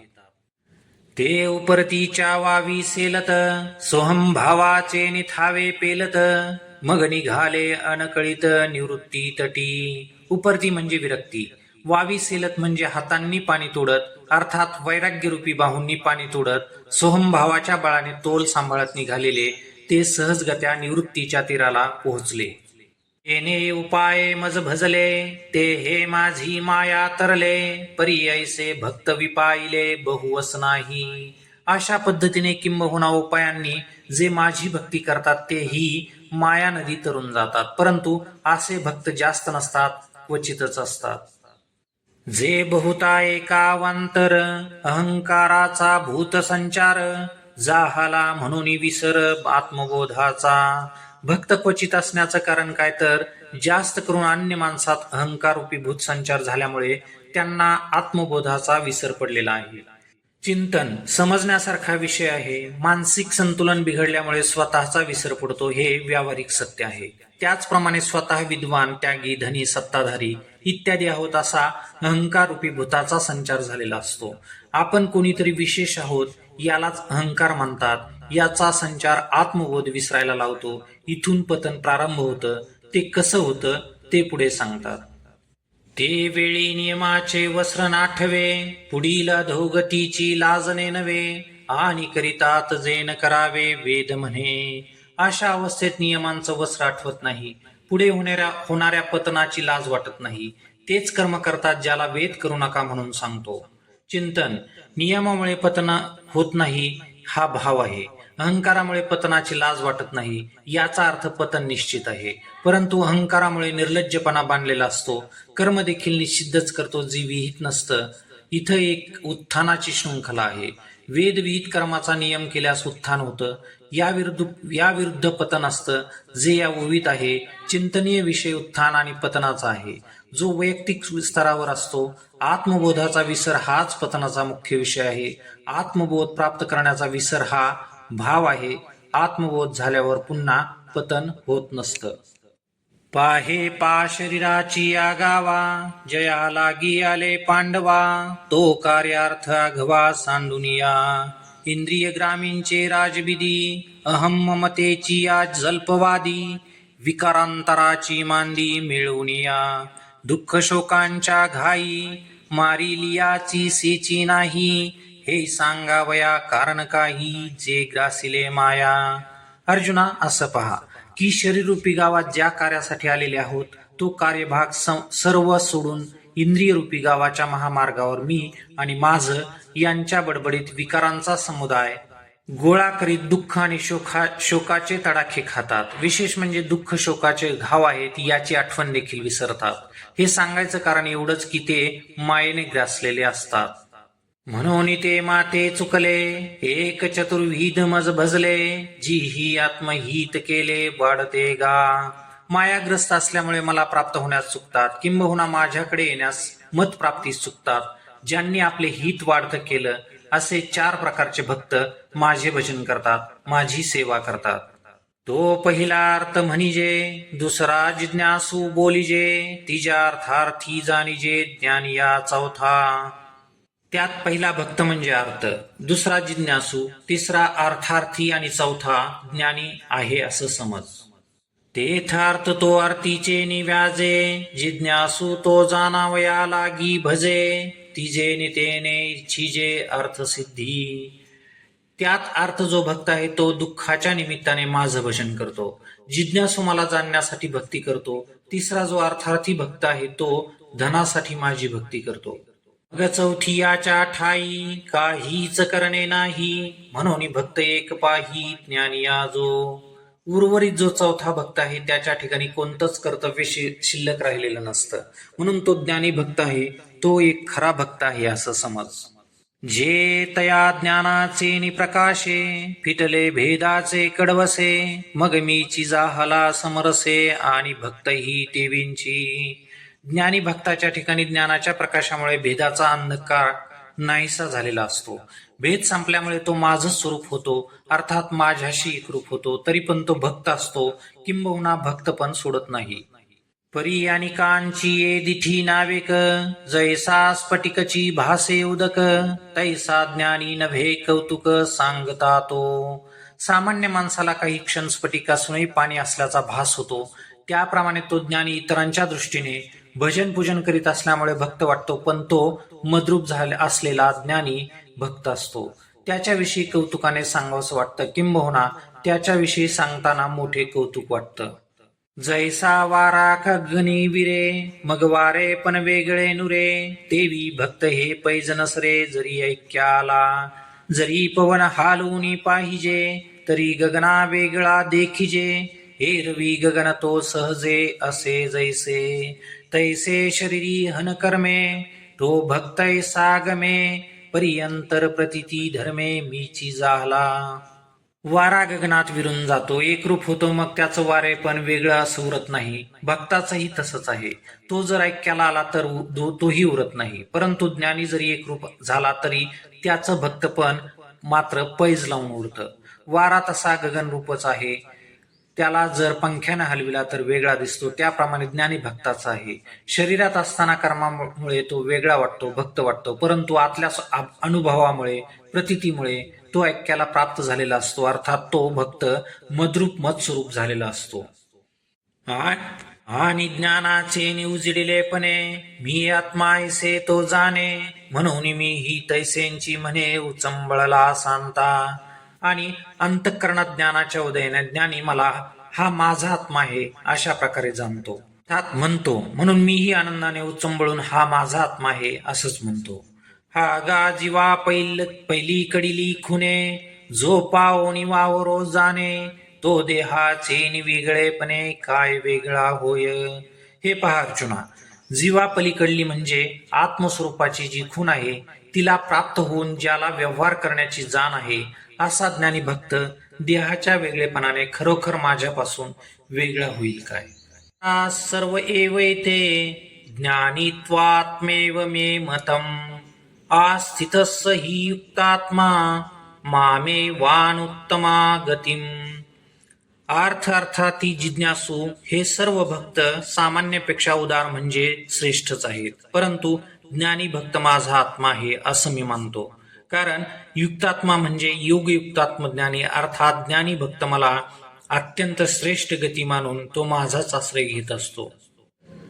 ते उपरतीच्या वावी सेलत, सोहम भावाचे निथावे पेलत, मग निघाले अनकळीत निवृत्ती तटी. उपरती म्हणजे विरक्ती, वावी सेलत म्हणजे हातांनी पाणी तोडत, अर्थात वैराग्यरूपी बाहूंनी पाणी तोडत, सोहम भावाच्या बळाने तोल सांभाळत निघालेले ते सहजगत्या निवृत्तीच्या तीराला पोहोचले. येणे उपाय मज भजले, ते हे माझी माया तरले, परी ऐसे भक्त विपाईले बहुवस नाही. अशा पद्धतीने किंबहुना उपायांनी जे माझी भक्ती करतात तेही माया नदी तरून जातात. परंतु असे भक्त जास्त नसतात, क्वचितच असतात. जे बहुता एकावांतर अहंकाराचा भूत संचार जाहाला म्हणून विसर आत्मबोधाचा. भक्त क्वचित असण्याचं कारण काय तर जास्त करून अन्य माणसात अहंकार रूपी भूत संचार झाल्यामुळे त्यांना आत्मबोधाचा विसर पडलेला आहे. चिंतन समजण्यासारखा विषय आहे. मानसिक संतुलन बिघडल्यामुळे स्वतःचा विसर पडतो, हे व्यावहारिक सत्य आहे. त्याचप्रमाणे स्वतः विद्वान, त्यागी, धनी, सत्ताधारी इत्यादी आहोत असा अहंकार रूपी भूताचा संचार झालेला असतो. आपण कोणीतरी विशेष आहोत यालाच अहंकार म्हणतात. याचा संचार आत्मबोध विसरायला लावतो. इथून पतन प्रारंभ होतं. ते कसं होतं ते पुढे सांगतात. ते वेळी नियमाचे वस्त्र नाठवे, पुढील अधोगतीची लाजणे नव्हे, आणि करितात जे न करावे वेद म्हणे. अशा अवस्थेत नियमांचं वस्त्र आठवत नाही, पुढे होणाऱ्या पतनाची लाज वाटत नाही. तेच कर्म करतात ज्याला वेद करू नका म्हणून सांगतो. चिंतन नियमामुळे पतन होत नाही हा भाव आहे. अहंकारामुळे पतनाची लाज वाटत नाही याचा अर्थ पतन निश्चित आहे. परंतु अहंकारामुळे निर्लज्जपणा बांधलेला असतो. कर्म देखील निश्चितच करतो जे विहित नसतं. इथं एक उत्थानाची शृंखला आहे. वेद विहित कर्माचा नियम केल्यास उत्थान होतं, याविरुद्ध पतन असतं जे या ओवीत आहे. चिंतनीय विषय उत्थान आणि पतनाचा आहे, जो वैयक्तिक स्तरावर असतो. आत्मबोधाचा विसर हाच पतनाचा मुख्य विषय आहे. आत्मबोध प्राप्त करण्याचा विसर हा भाव आहे. आत्मबोध झाल्यावर पुन्हा पतन होत नसतं. पाहे पा शरीराची आगावा, जया लागी आले पांडवा, तो कार्यार्थ आघवा सांडुनिया. इंद्रिय ग्रामींचे राजविधी, अहम ममतेची आज जल्पवादी, विकारांतराची मांदी मिळवूनिया. दुःख शोकांच्या घाई, मारी लियाची सेची नाही, हे सांगावया कारण काही, जे ग्रासिले माया. अर्जुना असं पहा की शरीररूपी गावात ज्या कार्यासाठी आलेले आहोत तो कार्यभाग सर्व सोडून इंद्रिय रूपी गावाच्या महामार्गावर मी आणि माझं यांच्या बडबडीत विकारांचा समुदाय गोळा करीत दुःख आणि शोकाचे तडाखे खातात. विशेष म्हणजे दुःख शोकाचे घाव आहेत याची आठवण देखील विसरतात. हे सांगायचं कारण एवढंच की ते मायेने ग्रासलेले असतात. म्हणून ते माते चुकले, एक चतुर्विध मज भजले, जी ही आत्महित केले वाढते गा. मायाग्रस्त असल्यामुळे मला प्राप्त होण्यास चुकतात, किंबहुना माझ्याकडे येण्यास मत प्राप्तीस चुकतात. ज्यांनी आपले हित वाढत केलं असे 4 प्रकारचे भक्त माझे भजन करतात, माझी सेवा करतात. तो पहिला अर्थ म्हणिजे, दुसरा जिज्ञासू बोलिजे, तिजा अर्थार्थी जाणिजे ज्ञानी या चौथा. त्यात पहिला भक्त म्हणजे अर्थ, दुसरा जिज्ञासू, तिसरा अर्थार्थी आणि चौथा ज्ञानी आहे असं समज. तेथार्थ तो अर्थीचे निव्याजे, जिज्ञासू तो जाणावया लागी भजे, तिजे नितेने इच्छिजे अर्थसिद्धी. त्यात अर्थ जो भक्त आहे तो दुःखाच्या निमित्ताने माझं भजन करतो. जिज्ञासू मला जाणण्यासाठी भक्ती करतो. तिसरा जो अर्थार्थी भक्त आहे तो धनासाठी माझी भक्ती करतो. चौथी याच्या ठाई काहीच करणे नाही, म्हणून भक्त एक पाही ज्ञानी जो. उर्वरित जो चौथा भक्त आहे त्याच्या ठिकाणी कोणतंच कर्तव्य शिल्लक राहिलेलं नसतं, म्हणून तो ज्ञानी भक्त आहे, तो एक खरा भक्त आहे असं समज. जे तया ज्ञानाचे निप्रकाशे, फिटले भेदाचे कडवसे, मग मीची जाहला समरसे, आणि भक्त ही तेवींची. ज्ञानी भक्ताच्या ठिकाणी ज्ञानाच्या प्रकाशामुळे भेदाचा अंधकार नाहीसा झालेला असतो. भेद संपल्यामुळे तो माझं स्वरूप होतो, अर्थात माझ्याशी एकरूप होतो. तरी पण तो भक्त असतो, किंबहुना भक्त पण सोडत नाही. परी आणि कांची ये दिठी नावेक, जैसा स्फटिकची भासे उदक, तैसा ज्ञानी नव्हे कौतुक सांगता तो. सामान्य माणसाला काही क्षण स्फटिक असूनही पाणी असल्याचा भास होतो, त्याप्रमाणे तो ज्ञानी इतरांच्या दृष्टीने भजन पूजन करीत असल्यामुळे भक्त वाटतो, पण तो मद्रूप झाला असलेला ज्ञानी भक्त असतो. त्याच्याविषयी कौतुकाने सांगावंसं वाटतं, किंबहुना त्याच्याविषयी सांगताना मोठे कौतुक वाटतं. जैसा वारा खगनी विरे, मग वारे पण वेगळे नुरे, तेवी भक्त हे पैज नसरे जरी ऐक्याला. जरी पवन हालूनी पाहिजे, तरी गगना वेगळा देखिजे, एरवी गगन तो सहजे असे जैसे तैसे शरीरी हन कर्मे तो भक्तै सागमे परियंतर प्रतिती धर्मे मीची झाला. वारा गगनात विरून जातो, एकरूप होतो, मग त्याचं वारे पण वेगळं असं उरत नाही. भक्ताचंही तसंच आहे. तो जर ऐक्याला आला तर तोही उरत नाही, परंतु ज्ञानी जरी एकरूप झाला तरी त्याचं भक्त पण मात्र पैज लावून उरतं. वारा तसा गगनरूपच आहे, त्याला जर पंख्यानं हलविला तर वेगळा दिसतो, त्याप्रमाणे ज्ञानी भक्ताचा आहे. शरीरात असताना कर्मामुळे तो वेगळा वाटतो, भक्त वाटतो, परंतु आतल्या अनुभवामुळे, प्रतीतीमुळे तो ऐक्याला प्राप्त झालेला असतो, अर्थात तो भक्त मद्रूप मत्स्वरूप झालेला असतो. आणि ज्ञानाचे निउजडिलेपणे मी आत्मा ऐसे तो जाणे, म्हणून मी ही तैसेंची म्हणे उचंबळला सांता. आणि अंतःकरणात ज्ञानाच्या उदयाने ज्ञानी मला हा माझा आत्मा आहे अशा प्रकारे जाणतो, त्यात म्हणतो, म्हणून मीही आनंदाने उचंबळून हा माझा आत्मा आहे असंच म्हणतो. हा गा जीवा पहिली कडिली खुने जो पाओनी वावरो जाणे, तो देहाचे निवेगळेपणे काय वेगळा होय. हे पहा अर्जुना, जीवा पलीकडली म्हणजे आत्मस्वरूपाची जी खूण आहे, तिला प्राप्त होऊन ज्याला व्यवहार करण्याची जाण आहे, असा ज्ञानी भक्त देहाच्या वेगळेपणाने खरोखर माझ्यापासून वेगळा होईल काय. सर्व एवैते ज्ञानित्वात्मेव मे मतम आस्थितस्स हि युक्तात्मा मामे वानुत्तमा गतिम. अर्थार्थाती जिज्ञासू हे सर्व भक्त सामान्यपेक्षा उदार म्हणजे श्रेष्ठच आहेत, परंतु ज्ञानी भक्त माझा आत्मा आहे असं मी मानतो. कारण युक्तात्मा म्हणजे योगयुक्तात्म ज्ञानी, अर्थात ज्ञानी भक्त मला अत्यंत श्रेष्ठ गती मानून तो माझाच आश्रय घेत असतो,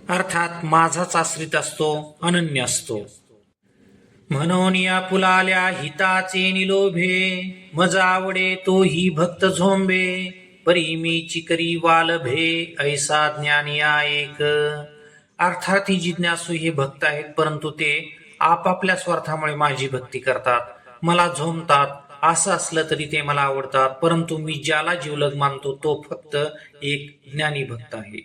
अर्थात माझाच आश्रित असतो, अनन्य असतो. म्हणून या फुलाल्या हिताचे निलोभे मज आवडे तो ही भक्त झोंबे, परी मी चिकरी वालभे ऐसा ज्ञानी एक. अर्थात ही जिज्ञासू हे भक्त आहेत, परंतु ते आपापल्या स्वार्थामुळे माझी भक्ती करतात, मला झोंबतात. असं असलं तरी ते मला आवडतात, परंतु मी ज्याला जीवलग मानतो तो फक्त एक ज्ञानी भक्त आहे.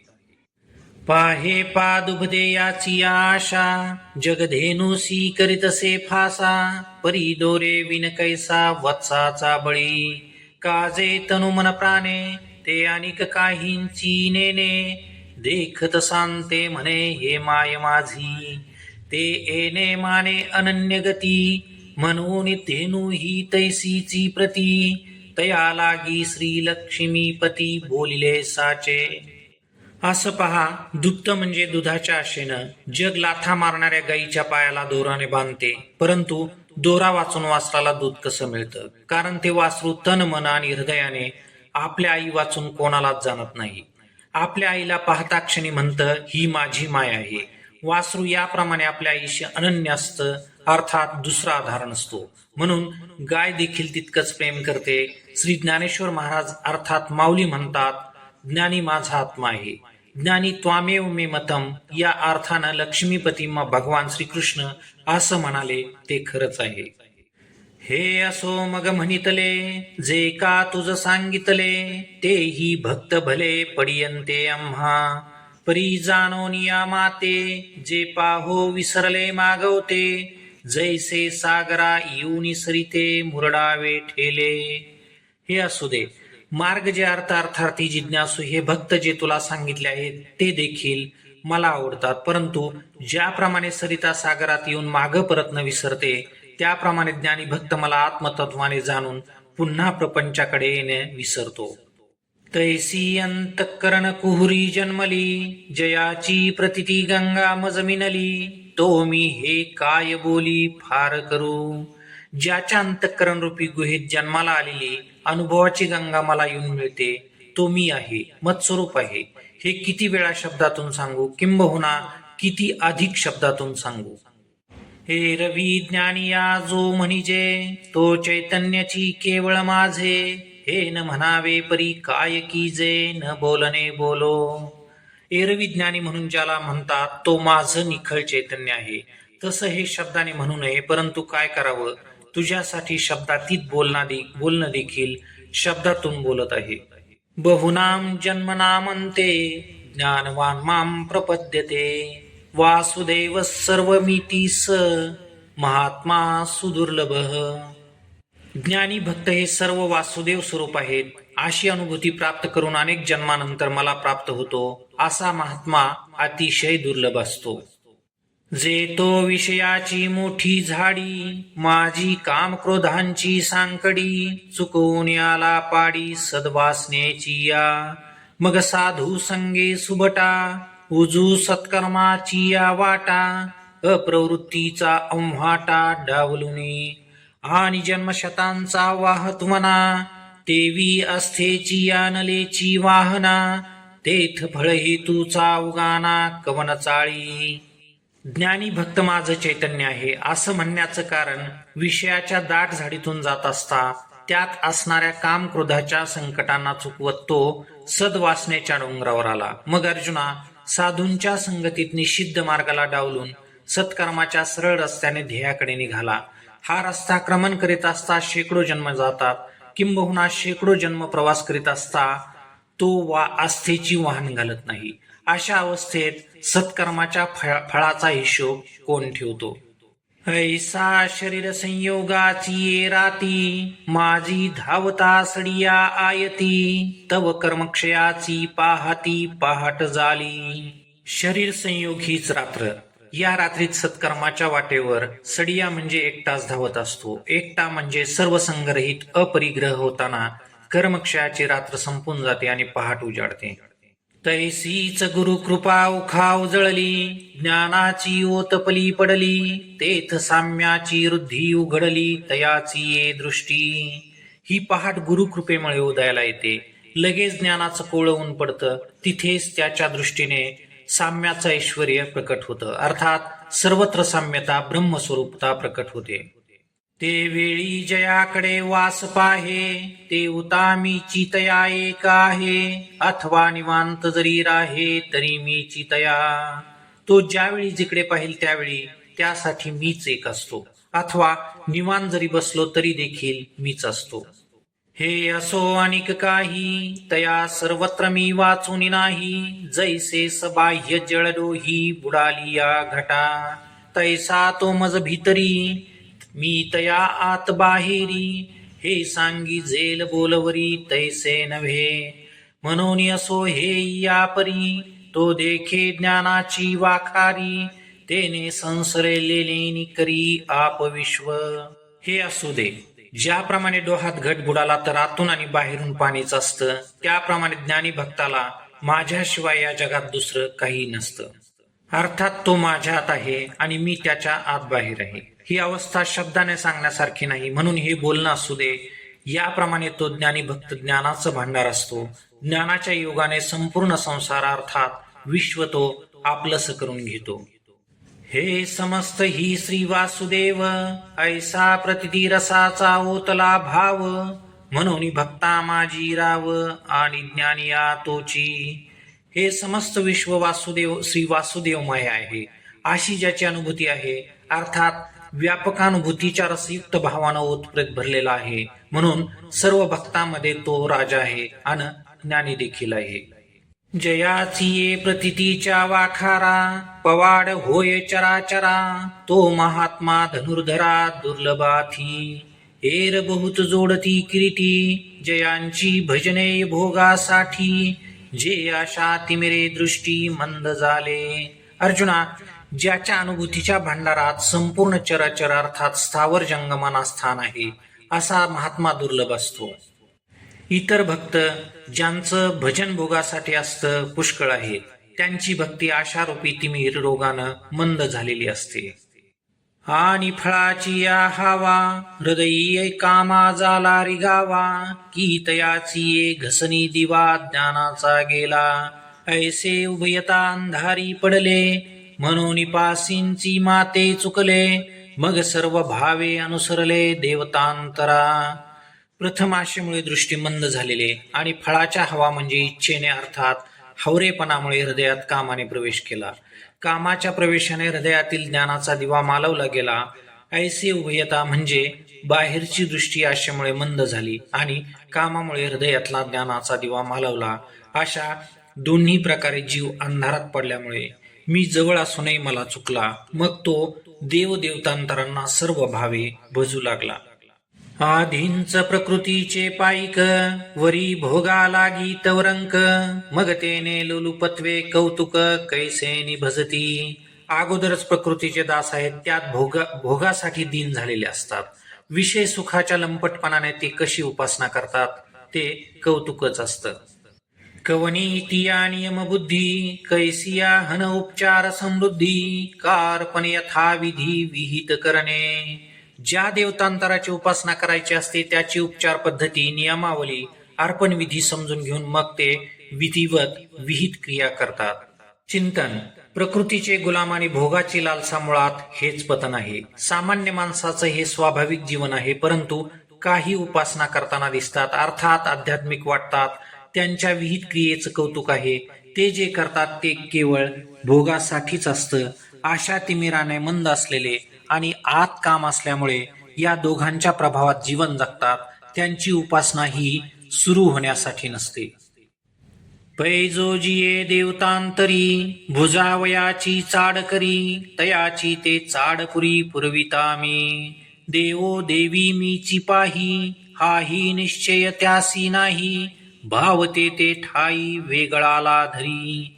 पाहे पादुभदे याची आशा जगधेनुसी करीतसे फासा, परी दोरे विन कैसा वत्साचा बळी. काजे तनु मन प्राणे ते अनिक काहींची नेने, देखत सांते म्हणे हे माय माझी. ते येणे माने अनन्य गती म्हणून धेनू ही तैसीची प्रती, तया लागी श्री लक्ष्मीपती बोलिले साचे. असं पहा, दुभत म्हणजे दुधाच्या आशेनं जग लाथा मारणाऱ्या गाईच्या पायाला दोराने बांधते, परंतु दोरा वाचून वासराला दूध कसं मिळतं? कारण ते वासरू तन मन आणि हृदयाने आपल्या आई वाचून कोणालाच जाणत नाही. आपल्या आईला पाहता क्षणी म्हणतं ही माझी माय आहे. वासरू याप्रमाणे आपल्या आईशी अनन्य असतं, अर्थात दुसरा आधार नसतो. म्हणून गाय देखील तितकंच प्रेम करते. श्री ज्ञानेश्वर महाराज अर्थात माऊली म्हणतात, ज्ञानी माझा आत्मा आहे. ज्ञानी त्वामेव मे मतम या अर्थानं लक्ष्मीपती भगवान श्रीकृष्ण असं म्हणाले ते खरंच आहे. हे असो मग म्हणितले जे का तुझ सांगितले, तेही भक्त भले पडियंते आम्हा. परी जाणोनिया माते जे पाहो विसरले मागवते, जैसे सागरा येऊनी सरिते मुरडावे ठेले. हे असू दे, मार्ग जे अर्थार्थी जिज्ञासू हे भक्त जे तुला सांगितले आहेत ते देखील मला आवडतात, परंतु ज्याप्रमाणे सरिता सागरात येऊन माग परत न विसरते, त्याप्रमाणे ज्ञानी भक्त मला आत्मतत्वाने जाणून पुन्हा प्रपंचाकडे येणे विसरतो. तैसी अंतःकरण कुहुरी जन्मली, जयाची प्रतिती गंगा मज मिनली, तो मी हे काय बोली फार करू. ज्याच्या अंतःकरण रूपी गुहेत जन्माला आलेली अनुभवाची गंगा मला येऊन मिळते, तो मी आहे, मत्स्वरूप आहे. हे किती वेळा शब्दातून सांगू, किंबहुना किती अधिक शब्दातून सांगू. हे रवी ज्ञानिया जो म्हणिजे, तो चैतन्याची केवळ माझे, हे न म्हणावे परी काय कीजे, न बोलणे बोलो. एरवी ज्ञानी म्हणून ज्याला म्हणतात तो माझं निखळ चैतन्य आहे. तसं हे शब्दाने म्हणू नये, परंतु काय करावं, तुझ्यासाठी शब्दातीत बोलणं देखील शब्दातून बोलत आहे. बहुनाम जन्मनामन्ते ज्ञानवान मां प्रपद्यते वासुदेव सर्वमिति स महात्मा सुदुर्लभः. ज्ञानी भक्त हे सर्व वासुदेव स्वरूप आहेत अशी अनुभूती प्राप्त करून अनेक जन्मानंतर मला प्राप्त होतो असा महात्मा अतिशय दुर्लभ असतो. जे तो विषयाची मोठी झाडी माझी काम क्रोधांची सांकडी चुकवून याला पाडी सद्वासनेची या मग साधू संगे सुबटा उजू सत्कर्माची या वाटा अप्रवृत्तीचा अंव्हाटा डावलुनी आणि जन्मशतांचा वाहत म्हणा तेवी अस्थेची या नलेची वाहना तेथ फळ हेतूचा उगाना कवन चाळी. ज्ञानी भक्त माझं चैतन्य आहे असं म्हणण्याचं कारण विषयाच्या दाट झाडीतून जात असता त्यात असणाऱ्या काम क्रोधाच्या संकटांना चुकवत तो सद्वासनेच्या डोंगरावर आला. मग अर्जुना साधूंच्या संगतीत निषिद्ध मार्गाला डावलून सत्कर्माच्या सरळ रस्त्याने ध्येयाकडे निघाला. हा रस्ता क्रमण करीत असता शेकडो जन्म जातात किंबहुना शेकडो जन्म प्रवास करीत असता तो आस्थेची वाहन घालत नाही. अशा अवस्थेत सत्कर्माच्या फळाचा हिशोब कोण ठेवतो. ऐसा शरीर संयोगाची ये राती माझी धावता सडिया आयती तव कर्मक्षयाची पाहती पहाट झाली. शरीर संयोग हीच रात्र. या रात्रीत सत्कर्माच्या वाटेवर सडिया म्हणजे एकटाच धावत असतो. एकटा म्हणजे सर्व संगरहित अपरिग्रह होताना कर्मक्षयाची रात्र संपून जाते आणि पहाट उजाडते. तैसीच गुरु कृपा उखाव जळली ज्ञानाची ओतपली पडली तेथ साम्याची वृद्धी उघडली तयाची ये दृष्टी. ही पहाट गुरुकृपेमुळे उदयाला येते. लगेच ज्ञानाचं कोळं ऊन पडतं. तिथेच त्याच्या दृष्टीने साम्याचं ऐश्वर्य प्रकट होतं. अर्थात सर्वत्र साम्यता ब्रह्मस्वरूपता प्रकट होते. ते वेळी जयाकडे वास पाहे ते उतामी चितया एक आहे अथवा निवांत जरी राहे तरी मी चितया. तो ज्यावेळी जिकडे पाहिल त्यावेळी त्यासाठी मीच एक असतो अथवा निवांत जरी बसलो तरी देखील मीच असतो. हे असो अनिक काही तया सर्वत्र मी वाचून नाही जैसे सबाह्य जळडोही बुडाली या घटा तैसा तो मज भीतरी मी तया आत बाहेरी हे सांगी झेल बोलवरी तैसे नव्हे. म्हणून असो हे या परी तो देखे ज्ञानाची वाखारी तेने संसरेलेली करी आप विश्व. हे असू दे. ज्याप्रमाणे डोहात घट बुडाला तर आतून आणि बाहेरून पाणीच असतं त्याप्रमाणे ज्ञानी भक्ताला माझ्याशिवाय या जगात दुसरं काही नसतं. अर्थात तो माझ्यात आहे आणि मी त्याच्या आत बाहेर आहे. ही अवस्था शब्दाने सांगण्यासारखी नाही म्हणून हे बोलणं असू दे. याप्रमाणे तो ज्ञानी भक्त ज्ञानाचं भांडार असतो. ज्ञानाच्या योगाने संपूर्ण संसार अर्थात विश्व तो आपलंस करून घेतो. हे समस्त ही श्री वासुदेव ऐसा प्रतिती रसाचा ओतला भाव म्हणून भक्ता माझी राव आणि ज्ञानी या तोची. हे समस्त विश्व वासुदेव श्री वासुदेवमय आहे अशी ज्याची अनुभूती आहे अर्थात व्यापकानुभूतीच्या रसयुक्त भावानं ओतप्रेत भरलेला आहे म्हणून सर्व भक्तांमध्ये तो राजा आहे आणि ज्ञानी देखील आहे. जयाची ये प्रतितीच्या वाखारा पवाड होय चराचरा तो महात्मा धनुर्धरा दुर्लभाथी. हेर बहुत जोडती किरीटी जयांची भजने भोगासाठी जे आशा तिमिरे दृष्टी मंद झाले. अर्जुना ज्याच्या अनुभूतीच्या भांडारात संपूर्ण चराचर अर्थात स्थावर जंगमाना स्थान आहे असा महात्मा दुर्लभ असतो. इतर भक्त ज्यांचं भजन भोगासाठी असतं पुष्कळ आहेत. त्यांची भक्ती आशारूपी तिमिर रोगानं मंद झालेली असते. आणि फळाची या हावा हृदयी कामा झाला रिगावा की तयाची ये घसनी दिवा ज्ञानाचा गेला. ऐसे उभयता अंधारी पडले म्हणून पासींची माते चुकले मग सर्व भावे अनुसरले देवतांतरा. प्रथम आशेमुळे दृष्टी मंद झालेले आणि फळाच्या हवा म्हणजे इच्छेने अर्थात हवरेपणामुळे हृदयात कामाने प्रवेश केला. कामाच्या प्रवेशाने हृदयातील ज्ञानाचा दिवा मालवला गेला ऐसे उभयता म्हणजे बाहेरची दृष्टी आशेमुळे मंद झाली आणि कामामुळे हृदयातला ज्ञानाचा दिवा मालवला. अशा दोन्ही प्रकारे जीव अंधारात पडल्यामुळे मी जवळ असूनही मला चुकला. मग तो देवदेवतांतरांना सर्व भावे भजू लागला. आधींच प्रकृतीचे पाईक, वरी भोगा लागी तवरंक, मग तेने लोलुपत्वे कौतुक, कैसेनी भजती. अगोदरच प्रकृतीचे दास आहेत, त्यात भोगासाठी दीन झालेले असतात. विषय सुखाच्या लंपटपणाने ते कशी उपासना करतात ते कौतुकच असतं. कवनी तिया नियम बुद्धी, कैसिया हन उपचार समृद्धी, कारपण यथाविधी विहित करणे. ज्या देवतांतराची उपासना करायची असते त्याची उपचार पद्धती, नियमावली, अर्पण विधी समजून घेऊन मग ते विधिवत विहित क्रिया करतात. चिंतन. प्रकृतीचे गुलाम आणि भोगाची लालसा मुळात हेच पतन आहे. सामान्य माणसाचं हे स्वाभाविक जीवन आहे, परंतु काही उपासना करताना दिसतात, अर्थात आध्यात्मिक वाटतात. त्यांच्या विहित क्रियेचं कौतुक आहे. ते जे करतात ते केवळ भोगासाठीच असतं. आशा तिमिराने मंद असलेले आणि आत काम असल्यामुळे या दोघांच्या प्रभावात जीवन जगतात. त्यांची उपासना ही सुरू होण्यासाठी नसते. पैजोजिये देवतांतरी, भुजावयाची चाड करी, तयाची ते चाडपुरी पुरविता मी. देवो देवी मीची पाही, हाही निश्चय त्यासी नाही, भावते ते ठाई वेगळाला धरी.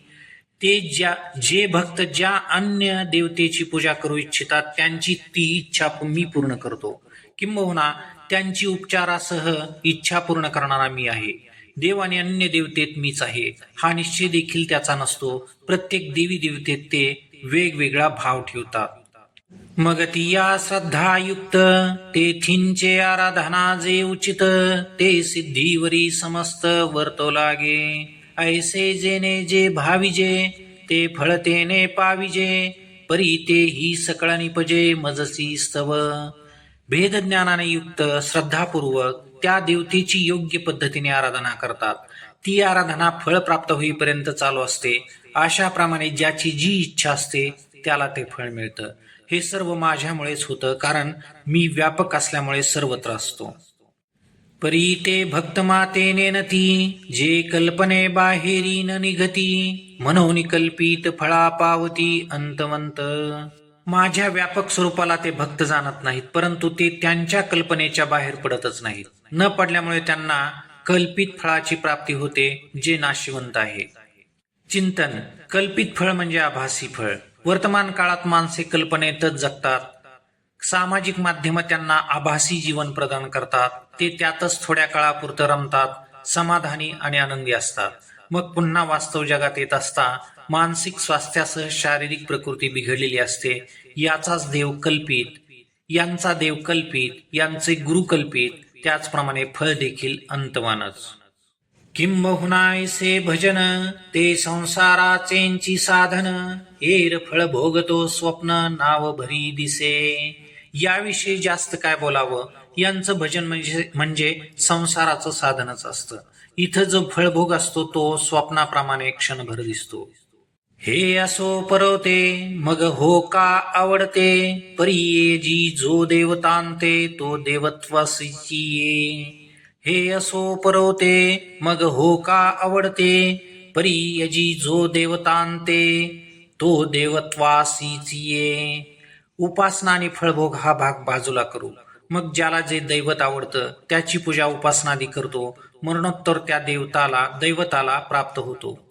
जे भक्त ज्या अन्य देवतेची पूजा करू इच्छितात त्यांची ती इच्छा मी पूर्ण करतो. किंबहुना त्यांची उपचारासह इच्छा पूर्ण करणारा मी आहे. देव आणि अन्य देवतेत मीच आहे हा निश्चय देखील त्याचा नसतो. प्रत्येक देवी देवतेत ते वेगवेगळा भाव ठेवतात. मग ती या श्रद्धायुक्त तेथींचे आराधना जे उचित, ते सिद्धीवरी समस्त वर्तो लागे. ऐसे जेने जे भाविजे, ते फळतेने पाविजे, परी ते ही सकळ निपजे मजसी स्तव. भेदज्ञानाने युक्त श्रद्धापूर्वक त्या देवतेची योग्य पद्धतीने आराधना करतात. ती आराधना फळ प्राप्त होईपर्यंत चालू असते. अशाप्रमाणे ज्याची जी इच्छा असते त्याला ते फळ मिळतं. हे सर्व माझ्यामुळेच होतं, कारण मी व्यापक असल्यामुळे सर्वत्र असतो. परी ते भक्त मातेने नती, जे कल्पने बाहेरी न निघती, म्हणून कल्पित फळा पावती अंतवंत. माझ्या व्यापक स्वरूपाला ते भक्त जाणत नाहीत, परंतु ते त्यांच्या कल्पनेच्या बाहेर पडतच नाहीत. न पडल्यामुळे त्यांना कल्पित फळाची प्राप्ती होते, जे नाशिवंत आहे. चिंतन. कल्पित फळ म्हणजे आभासी फळ. वर्तमान काळात माणसे कल्पनेतच जगतात. सामाजिक माध्यम त्यांना आभासी जीवन प्रदान करतात. ते त्यातच थोड्या काळापुरतं रमतात, समाधानी आणि आनंदी असतात. मग पुन्हा वास्तव जगात येत असता मानसिक स्वास्थ्यासह शारीरिक प्रकृती बिघडलेली असते. यांचा देव कल्पित, यांचे गुरु कल्पित, त्याचप्रमाणे फळ देखील अंतवानच. किंबहुना ऐसे भजन, ते संसाराचेंची साधन, हेर फळ भोगतो स्वप्न नाव भरी दिसे. याविषयी जास्त काय बोलावं. यांचं भजन म्हणजे संसाराचं साधनच असतं. इथं जो फळभोग असतो तो स्वप्नाप्रमाणे क्षणभर दिसतो. हे असो परवते मग हो का आवडते, परी जी जो देवतांते तो देवत्वासीची ये. हे असो परवते मग हो का आवडते, परी जी जो देवतांते तो देवत्वासीची ये. उपासना आणि फळभोग हा भाग बाजूला करू. मग ज्याला जे दैवत आवडतं त्याची पूजा उपासनादी करतो. मरणोत्तर त्या दैवताला प्राप्त होतो.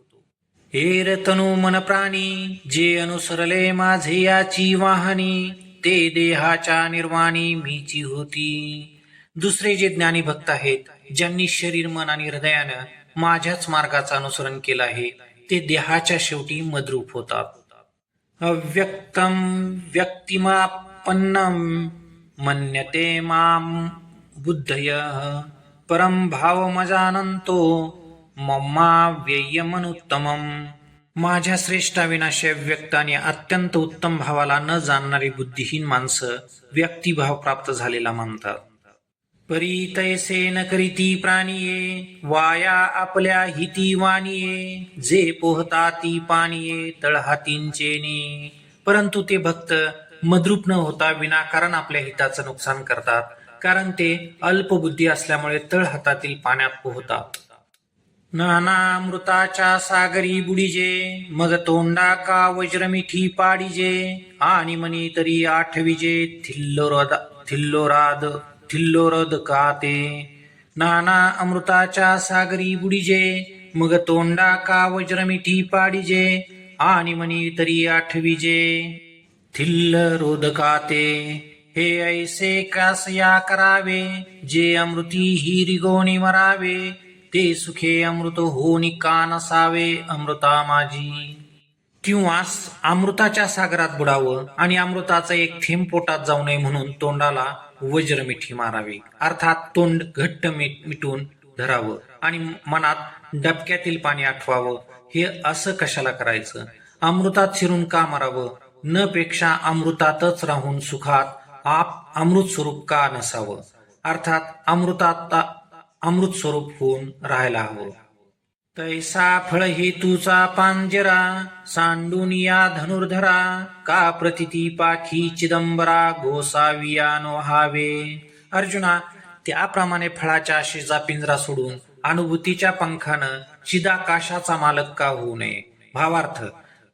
हे रतनु मन प्राणी, जे अनुसरले माझे याची वाहनी, ते देहाच्या निर्वाणी मीची होती. दुसरे जे ज्ञानी भक्त आहेत, ज्यांनी शरीर मन आणि हृदयानं माझ्याच मार्गाचं अनुसरण केलं आहे, ते देहाच्या शेवटी मद्रूप होतात. अव्यक्तम व्यक्तिमापन्नम मन्यते माम बुद्धयः, परम भावमजानंतो मम्मा व्ययमनुत्तमम. माझ्या श्रेष्ठाविनाशी व्यक्त आणि अत्यंत उत्तम भावाला न जाणणारी बुद्धिहीन माणसं व्यक्तिभाव प्राप्त झालेला मानतात. परी तैसे न करीती प्राणिये, वाया आपल्या हिती वाणिये, जे पोहता ती पाणिये तळहातींचेनी. परंतु ते भक्त मद्रूप न होता विनाकारण आपल्या हिताचं नुकसान करतात, कारण ते अल्पबुद्धी असल्यामुळे तळहातातील पाण्यात पोहतात. नाना अमृताच्या सागरी बुडीजे, मग तोंडा का वज्रमिठी पाडिजे, आणि मनी तरी आठविजे, थिल्लोरद का ते. नाना अमृताच्या सागरी बुडीजे, मग तोंडा का वज्रमिठी पाडिजे, आणि मनी तरी आठविजे, थिल्ल रोदकाते. हे ऐसे कास या करावे, जे अमृती ही रिगोणी मरावे, ते सुखे अमृत होनी का नसावे, अमृता माझी. किंवा अमृताच्या सागरात बुडावं आणि अमृताचं एक थेंब पोटात जाऊ नये म्हणून तोंडाला वज्रमिठी मारावी, अर्थात तोंड घट्ट मिटून धरावं आणि मनात डबक्यातील पाणी आठवावं. हे असं कशाला करायचं? अमृतात शिरून का मारावं? न पेक्षा अमृतातच राहून सुखात अमृत स्वरूप का नसावं, अर्थात अमृत स्वरूप होऊन राहायला हवं. तैसा फळ हेतूचा पांजरा, सांडून या धनुर्धरा, का प्रतिती पाखी चिदंबरा, गोसाविया नो हावे. अर्जुना, त्याप्रमाणे फळाच्या आशेचा पिंजरा सोडून अनुभूतीच्या पंखानं चिदाकाशाचा मालक का होऊ नये. भावार्थ,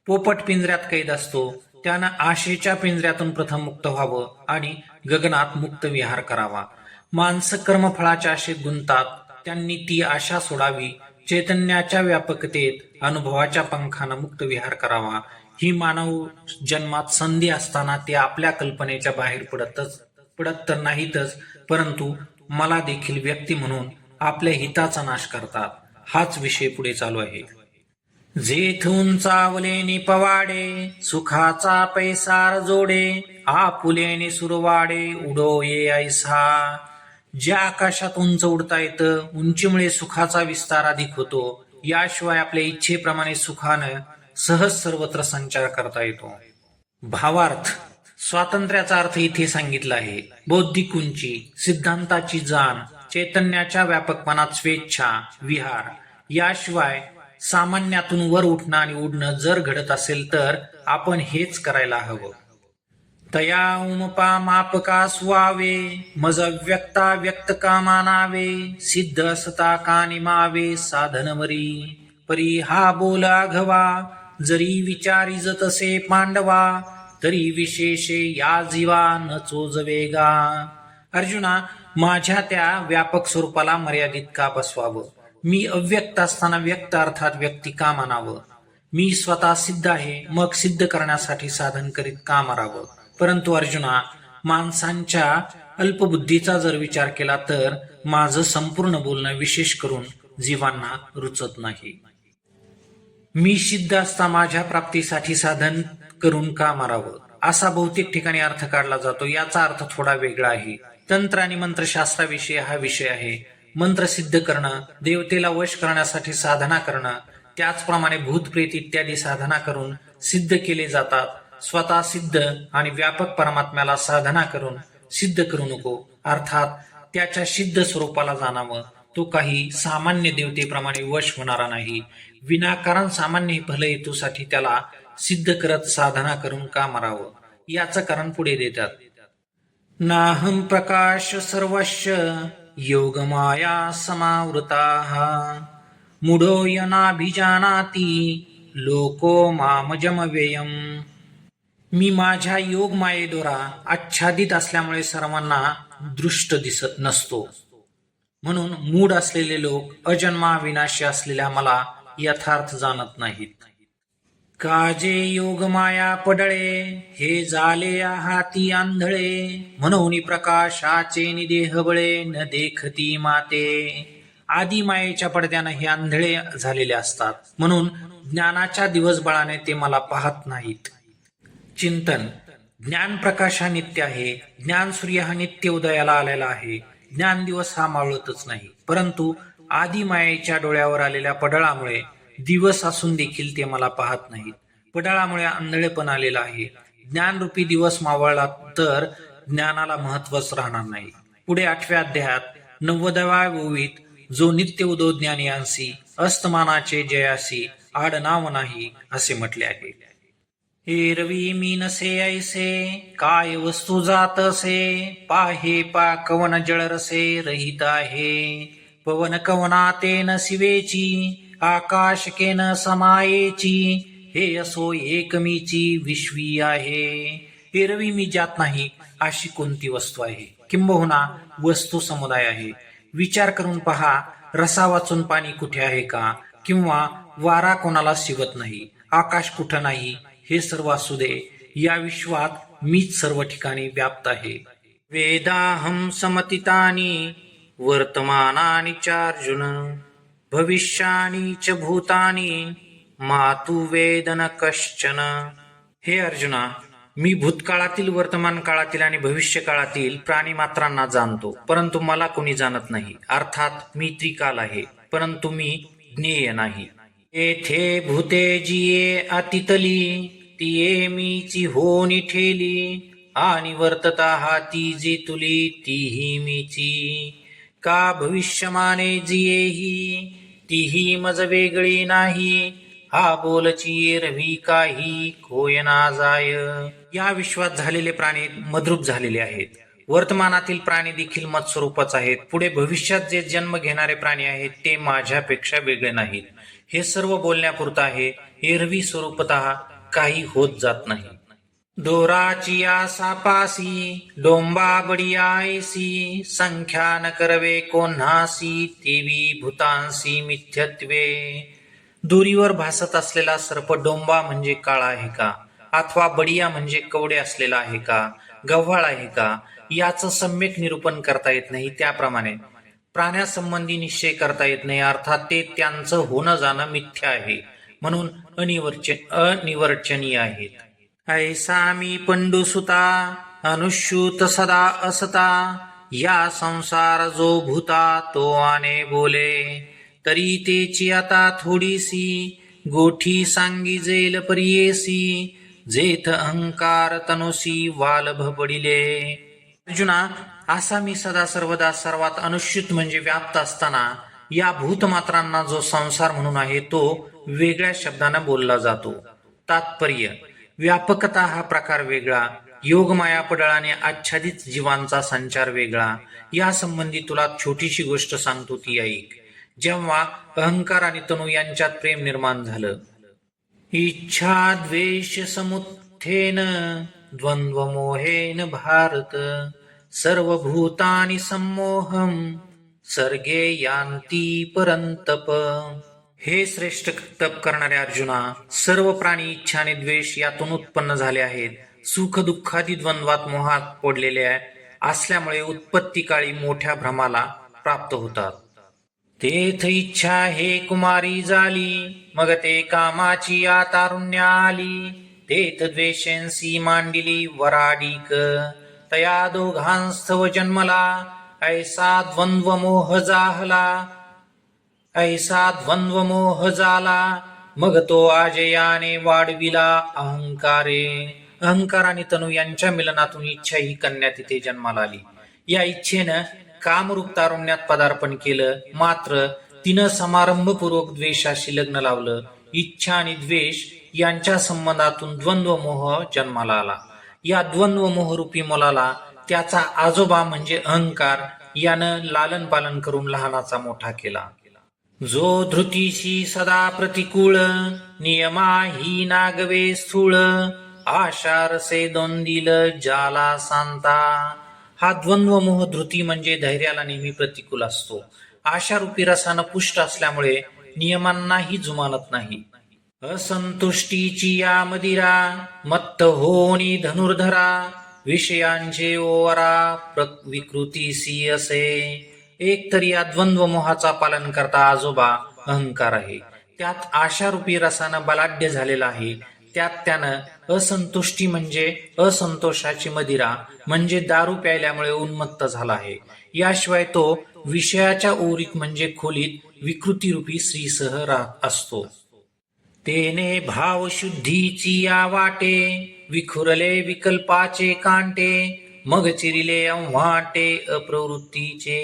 पोपट पिंजऱ्यात कैद असतो, त्यानं आशेच्या पिंजऱ्यातून प्रथम मुक्त व्हावं आणि गगनात मुक्त विहार करावा. माणसं कर्मफळाच्या आशेत गुंतात, त्यांनी ती आशा सोडावी, चैतन्याच्या व्यापकतेत अनुभवाच्या पंखानं मुक्त विहार करावा. ही मानव जन्मात संधी असताना ते आपल्या कल्पनेच्या बाहेर पडत तर नाहीतच, परंतु मला देखील व्यक्ती म्हणून आपल्या हिताचा नाश करतात. हाच विषय पुढे चालू आहे. जेथून चावलेनी पवाडे, सुखाचा पैसार जोडे, आपुलेनी सुरवाडे, उडो ये ऐसा. ज्या आकाशात उंच उडता येतं, उंचीमुळे सुखाचा विस्तार अधिक होतो. याशिवाय आपल्या इच्छेप्रमाणे सुखानं सहज सर्वत्र संचार करता येतो. भावार्थ, स्वातंत्र्याचा अर्थ इथे सांगितला आहे. बौद्धिक उंची, सिद्धांताची जाण, चैतन्याच्या व्यापकपणात स्वेच्छा, विहार. याशिवाय सामान्यातून वर उठणं आणि उडणं जर घडत असेल तर आपण हेच करायला हवं. तया उमपा मापका सुवावे, मज व्यक्ता व्यक्त का मानावे, सिद्ध असता का निमावे, साधनवरी. परी हा बोल आघवा, जरी विचारी जतसे पांडवा, तरी विशेषे या जीवा न चोजवेगा. अर्जुना, माझ्या त्या व्यापक स्वरूपाला मर्यादित का बसवावं? मी अव्यक्त असताना व्यक्त अर्थात व्यक्ती का मानावं? मी स्वतः सिद्ध आहे, मग सिद्ध करण्यासाठी साधन करीत का मारावं? परंतु अर्जुना, माणसांच्या अल्पबुद्धीचा जर विचार केला तर माझं संपूर्ण बोलणं विशेष करून जीवांना रुचत नाही. मी सिद्ध असता माझ्या प्राप्तीसाठी साधन करून का मारावं, असा बहुतेक ठिकाणी अर्थ काढला जातो. याचा अर्थ थोडा वेगळा आहे. तंत्र आणि मंत्रशास्त्राविषयी हा विषय आहे. मंत्र सिद्ध करणं, देवतेला वश करण्यासाठी साधना करणं, त्याचप्रमाणे भूतप्रेत इत्यादी साधना करून सिद्ध केले जातात. स्वतः सिद्ध आणि व्यापक परमात्म्याला साधना करून सिद्ध करू नको, अर्थात त्याच्या सिद्ध स्वरूपाला जाणावं. तो काही सामान्य देवतेप्रमाणे वश होणारा नाही. विनाकारण सामान्य भलहेतूसाठी त्याला सिद्ध करत साधना करून का मारावं? याचं कारण पुढे देतात. नाहं प्रकाश सर्वस्य योगमाया समावृताः, मूढो यनाभिजानाति लोको मामजमव्ययम्. मी माझ्या योग मायेद्वारा आच्छादित असल्यामुळे सर्वांना दृष्ट दिसत नसतो, म्हणून मूढ असलेले लोक अजन्मा विनाशी असलेल्या मला यथार्थ जाणत नाहीत. काजे योग माया पडळे, हे झाले हाती आंधळे, म्हणून प्रकाशाचे निदेह बळे, न देखती माते. आदी मायेच्या पडद्यानं हे आंधळे झालेले असतात, म्हणून ज्ञानाच्या दिवसबळाने ते मला पाहत नाहीत. चिंतन. ज्ञान प्रकाश हा नित्य आहे. ज्ञान सूर्य हा नित्य उदयाला आलेला आहे. ज्ञान दिवस हा मावळतच नाही, परंतु आदी मायेच्या डोळ्यावर आलेल्या पडळामुळे दिवस असून देखील ते मला पाहत नाहीत. पडळामुळे आंधळेपण आलेला आहे. ज्ञानरूपी दिवस मावळला तर ज्ञानाला महत्वच राहणार नाही. पुढे 8व्या अध्यायात 90व्या ओवीत जो नित्य उदो ज्ञानियांसी अस्तमानाचे जयासी आडनाव नाही असे म्हटले आहे. एरवी मी नसे ऐसे काय वस्तू जात असे पाहे पा कवन जळरसे रहित आहे पवन कवना ते न शिवेची आकाश केन समायेची हे असो एकमीची विश्वी आहे. एरवी मी जात नाही अशी कोणती वस्तू आहे किंबहुना वस्तू समुदाय आहे. विचार करून पहा, रसा वाचून पाणी कुठे आहे का, किंवा वारा कोणाला शिवत नाही, आकाश कुठं नाही, हे सर्व असू दे, या विश्वात मीच सर्व ठिकाणी व्याप्त आहे. वेदाहम समतितानी वर्तमानानि चार्जुन भविष्यानि च भूतानि मातु वेद न कश्चन. हे अर्जुना, मी भूतकाळातील, वर्तमान काळातील आणि भविष्य काळातील प्राणीमात्रांना जाणतो, परंतु मला कोणी जाणत नाही. अर्थात मी त्रिकाल आहे, परंतु मी ज्ञेय नाही. येथे भूते जिये अतितली तिये मीची होनी ठेली आणि वर्तता हाती जी तुली तीही मीची. का भविष्यमाने जियेही तीही मज वेगळी नाही. हा बोलची एरवी काही कोय ना जाय. या विश्वात झालेले प्राणी मद्रूप झालेले आहेत. वर्तमानातील प्राणी देखील मत्स्वरूपच आहेत. पुढे भविष्यात जे जन्म घेणारे प्राणी आहेत ते माझ्यापेक्षा वेगळे नाहीत. हे सर्व बोलण्यापुरतं आहे. एरवी स्वरूपतः काही होत जात नाही. दोराची आसा पासी डोंबा बडिया ऐसी संख्या न करवे कोन्हासी तेवी भूतांसी मिथ्यत्वे. दोरीवर भासत असलेला सर्प डोंबा म्हणजे काळा आहे का, अथवा बडिया म्हणजे कवडे असलेला आहे का, गव्हाळ आहे का, याचं सम्यक निरूपण करता येत नाही. त्याप्रमाणे प्राण्यासंबंधी निश्चय करता येत नाही. अर्थात ते त्यांचं होणं जाणं मिथ्या आहे, म्हणून अनिवर्चनीय आहेत. ऐसा मी पंडुसुता अनुष्यूत सदा असता या संसार जो भूता तो आने बोले. तरी तेची आता थोडीसी गोठी सांगी जेल परियेसी जेथ अहंकार तनुसी वालभ पडिले. अर्जुना, असा मी सदा सर्वदा सर्वात अनुष्यूत म्हणजे व्याप्त असताना या भूतमात्रांना जो संसार म्हणून आहे तो वेगळ्या शब्दानं बोलला जातो. तात्पर्य: व्यापकता हा प्रकार वेगळा, योगमाया पडळाने आच्छादित जीवांचा संचार वेगळा. या संबंधी तुला छोटीशी गोष्ट सांगतो, ती ऐक. जेव्हा अहंकार आणि तनु यांच्यात प्रेम निर्माण झालं, इच्छा द्वेष समुत्थेन द्वंद्व मोहेन भारत सर्वभूतानि सम्मोहम सर्गे यांती परंतप. हे श्रेष्ठ तप करणारे अर्जुना, सर्व प्राणी इच्छा आणि द्वेष यातून उत्पन्न झाले आहेत. सुख दुःखादी द्वंद्वात मोहात पडलेले असल्यामुळे उत्पत्ती काळी मोठ्या भ्रमाला प्राप्त होतात. तेथ इच्छा हे कुमारी झाली मग ते कामाची तारुण्या आली. तेथ द्वेषेंसी मांडिली वराडिक तया दोघांस्तव जन्मला. ऐसा द्वंद्व मोह जाहला ऐसा द्वंद्व मोह झाला मग तो आजयाने वाढविला अहंकारे. अहंकार आणि तनु यांच्या मिलनातून इच्छा ही कन्या तिथे जन्माला आली. या इच्छेनं कामरूप तारुण्यात पदार्पण केलं, मात्र तिनं समारंभपूर्वक द्वेषाशी लग्न लावलं. इच्छा आणि द्वेष यांच्या संबंधातून द्वंद्व मोह जन्माला आला. या द्वंद्व मोहरूपी मुलाला त्याचा आजोबा म्हणजे अहंकार यानं लालन पालन करून लहानाचा मोठा केला. जो धृतीशी सदा प्रतिकूळ नियमा ही नागवे स्थूळ आशारसे दोंदिल जाला सांता. हा द्वंद्व मोह धृती म्हणजे धैर्याला नेहमी प्रतिकूल असतो. आशारूपी रसानं पुष्ट असल्यामुळे नियमांनाही जुमानत नाही. असंतुष्टीची या मदिरा मत्त होनी धनुर्धरा विषयांचे ओवरा विकृतीसी असे. एक तर या द्वंद्व मोहाचा पालन करता आजोबा अहंकार आहे. त्यात आशारूपी रसानं बलाढ्य झालेला आहे. त्यात त्यानं असंतुष्टी म्हणजे असंतोषाची मदिरा म्हणजे दारू प्यायल्यामुळे उन्मत्त झाला आहे. याशिवाय तो विषयाच्या ओरीत म्हणजे खोलीत विकृतीरूपी स्त्रीसह राहत असतो. तेने भावशुद्धीची या वाटे विखुरले विकल्पाचे कांटे मग चिरिले अव्हाटे अप्रवृत्तीचे.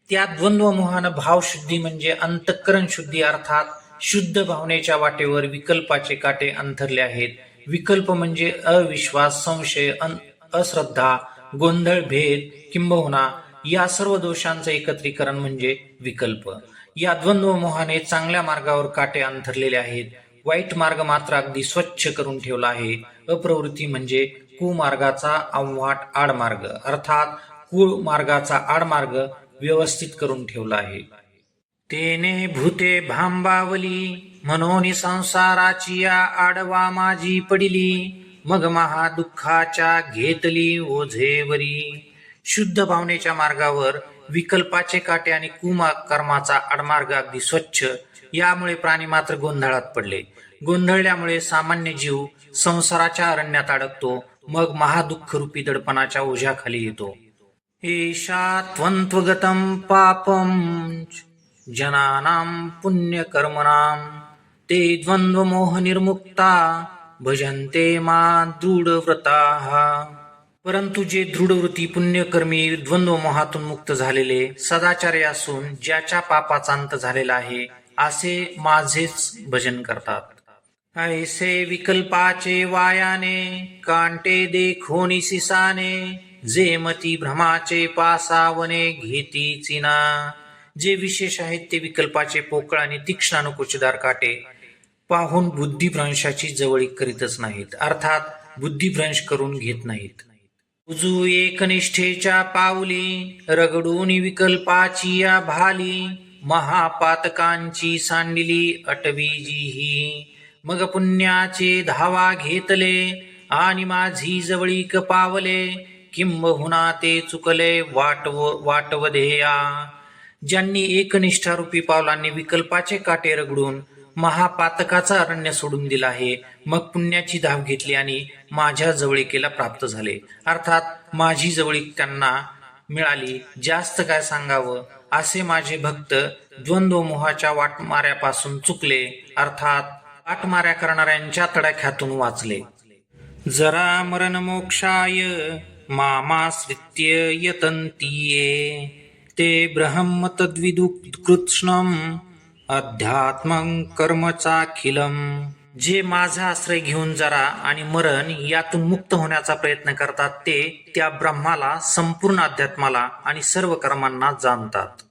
त्या द्वंद्व मोहानं भावशुद्धी म्हणजे अंतःकरण शुद्धी अर्थात शुद्ध भावनेच्या वाटेवर विकल्पाचे काटे अंथरले आहेत. विकल्प म्हणजे अविश्वास, संशय, अश्रद्धा, गोंधळ, भेद किंबहुना या सर्व दोषांचं एकत्रीकरण म्हणजे विकल्प. या द्वंद्व मोहाने चांगल्या मार्गावर काटे अंथरलेले आहेत, वाईट मार्ग मात्र अगदी स्वच्छ करून ठेवला आहे. अप्रवृत्ती म्हणजे कुमार्गाचा अववाट आडमार्ग, अर्थात कुमार्गाचा आडमार्ग व्यवस्थित करून ठेवला आहे. तेने भूते भांबावली, म्हणून संसाराची या आडवा माझी पडिली, मग महादुःखाच्या घेतली ओझेवरी. शुद्ध भावनेच्या मार्गावर विकल्पाचे काटे आणि कुकर्माचा आडमार्ग अगदी स्वच्छ, यामुळे प्राणी मात्र गोंधळात पडले. गोंधळल्यामुळे सामान्य जीव संसाराच्या अरण्यात अडकतो, मग महादुःख रूपी दडपणाच्या ओझ्याखाली येतो. एषा त्वंत्वगतं पापं जनानां पुण्यकर्मणां, ते द्वंद्वमोह निर्मुक्ता भजन्ते मा दृढव्रताः. परंतु जे दृढवृत्ती पुण्यकर्मी द्वंद्वमोहातून मुक्त झालेले सदाचारी असून ज्याच्या पापाचा अंत झालेला आहे, असे माझेच भजन करतात. ऐसे विकल्पाचे वायाने, कांटे देखोनी सिसाने, जे मती भ्रमाचे पासावने घेती चिना. जे विशेष आहेत ते विकल्पाचे पोकळ आणि तीक्ष्ण अनुकुचदार काटे पाहून बुद्धिभ्रंशाची जवळीक करीतच नाहीत, अर्थात बुद्धिभ्रंश करून घेत नाहीत. उजू एकनिष्ठेच्या पावली, रगडून विकल्पाची या भाली, महापातकांची सांडिली अटवीजीही. मग पुण्याचे धावा घेतले आणि माझी जवळीक पावले, किंबहुना ते चुकले वाटवधेया. ज्यांनी एकनिष्ठारूपी पावलांनी विकल्पाचे काटे रगडून महापातकाचा अरण्य सोडून दिला आहे, मग पुण्याची धाव घेतली आणि माझ्या जवळीकेला प्राप्त झाले, अर्थात माझी जवळीक त्यांना मिळाली. जास्त काय सांगावं, असे माझे भक्त द्वंद्वमोहाच्या वाटमाऱ्यापासून चुकले, अर्थात वाटमाऱ्या करणाऱ्यांच्या तडाख्यातून वाचले. जरा मरण मोक्षाय मामाश्रित्य यतन्तीये, ते ब्रह्म तद्विदुकृत्स्नम अध्यात्मं कर्मचाखिलम. जे माझा आश्रय घेऊन जरा आणि मरण यातून मुक्त होण्याचा प्रयत्न करतात, ते त्या ब्रह्माला, संपूर्ण अध्यात्माला आणि सर्व कर्मांना जाणतात.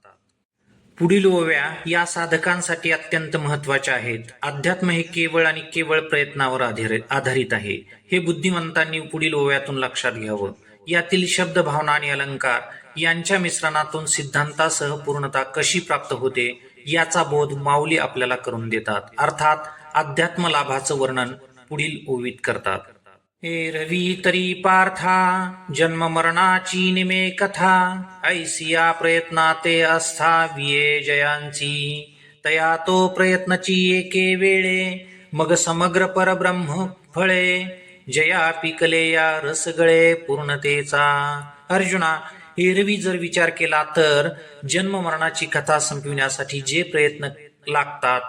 पुढील ओव्या या साधकांसाठी अत्यंत महत्वाच्या आहेत. अध्यात्म हे केवळ आणि केवळ प्रयत्नावर आधारित आहे, हे बुद्धिमंतांनी पुढील ओव्यातून लक्षात घ्यावं. यातील शब्द, भावना आणि अलंकार यांच्या मिश्रणातून सिद्धांतासह पूर्णता कशी प्राप्त होते याचा बोध माऊली आपल्याला करून देतात, अर्थात अध्यात्म लाभाचं वर्णन पुढील ओवीत करतात. एरवी तरी पार्था जन्म मरणाची निमे कथा, ऐसिया प्रयत्नाते आस्था विये जयांची. तया तो प्रयत्नची एके वेळे, मग समग्र परब्रह्म फळे, जया पिकले या रसगळे पूर्णतेचा. अर्जुना, एरवी जर विचार केला तर जन्म मरणाची कथा संपविण्यासाठी जे प्रयत्न लागतात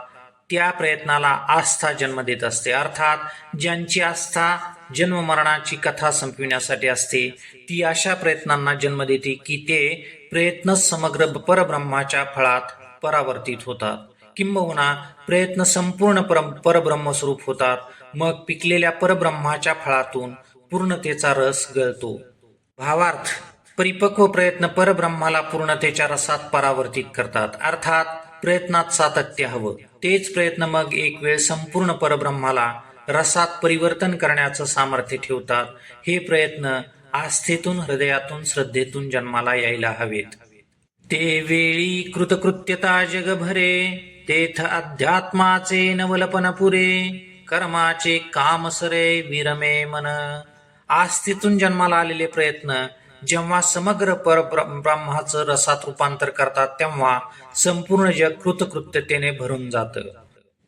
त्या प्रयत्नाला आस्था जन्म देत असते, अर्थात ज्यांची आस्था जन्म मरणाची कथा संपविण्यासाठी असते ती अशा प्रयत्नांना जन्म देते की ते प्रयत्न समग्र परब्रह्माच्या फळात परावर्तित होतात, किंबहुना प्रयत्न संपूर्ण परब्रह्मस्वरूप होतात. मग पिकलेल्या परब्रह्माच्या फळातून पूर्णतेचा रस गळतो. भावार्थ, परिपक्व प्रयत्न परब्रह्माला पूर्णतेच्या रसात परावर्तित करतात, अर्थात प्रयत्नात सातत्य हवं. तेच प्रयत्न मग एक वेळ संपूर्ण परब्रह्माला रसात परिवर्तन करण्याचं सामर्थ्य ठेवतात. हे प्रयत्न आस्थेतून, हृदयातून, श्रद्धेतून जन्माला यायला हवेत. ते वेळी कृतकृत्यता जगभरे, तेथ अध्यात्माचे नवलपन पुरे, कर्माचे कामसरे विरमे मन. आस्थेतून जन्माला आलेले प्रयत्न जेव्हा समग्र परब्रह्माचं रसात रूपांतर करतात, तेव्हा संपूर्ण जग कृतकृत्यतेने भरून जातं.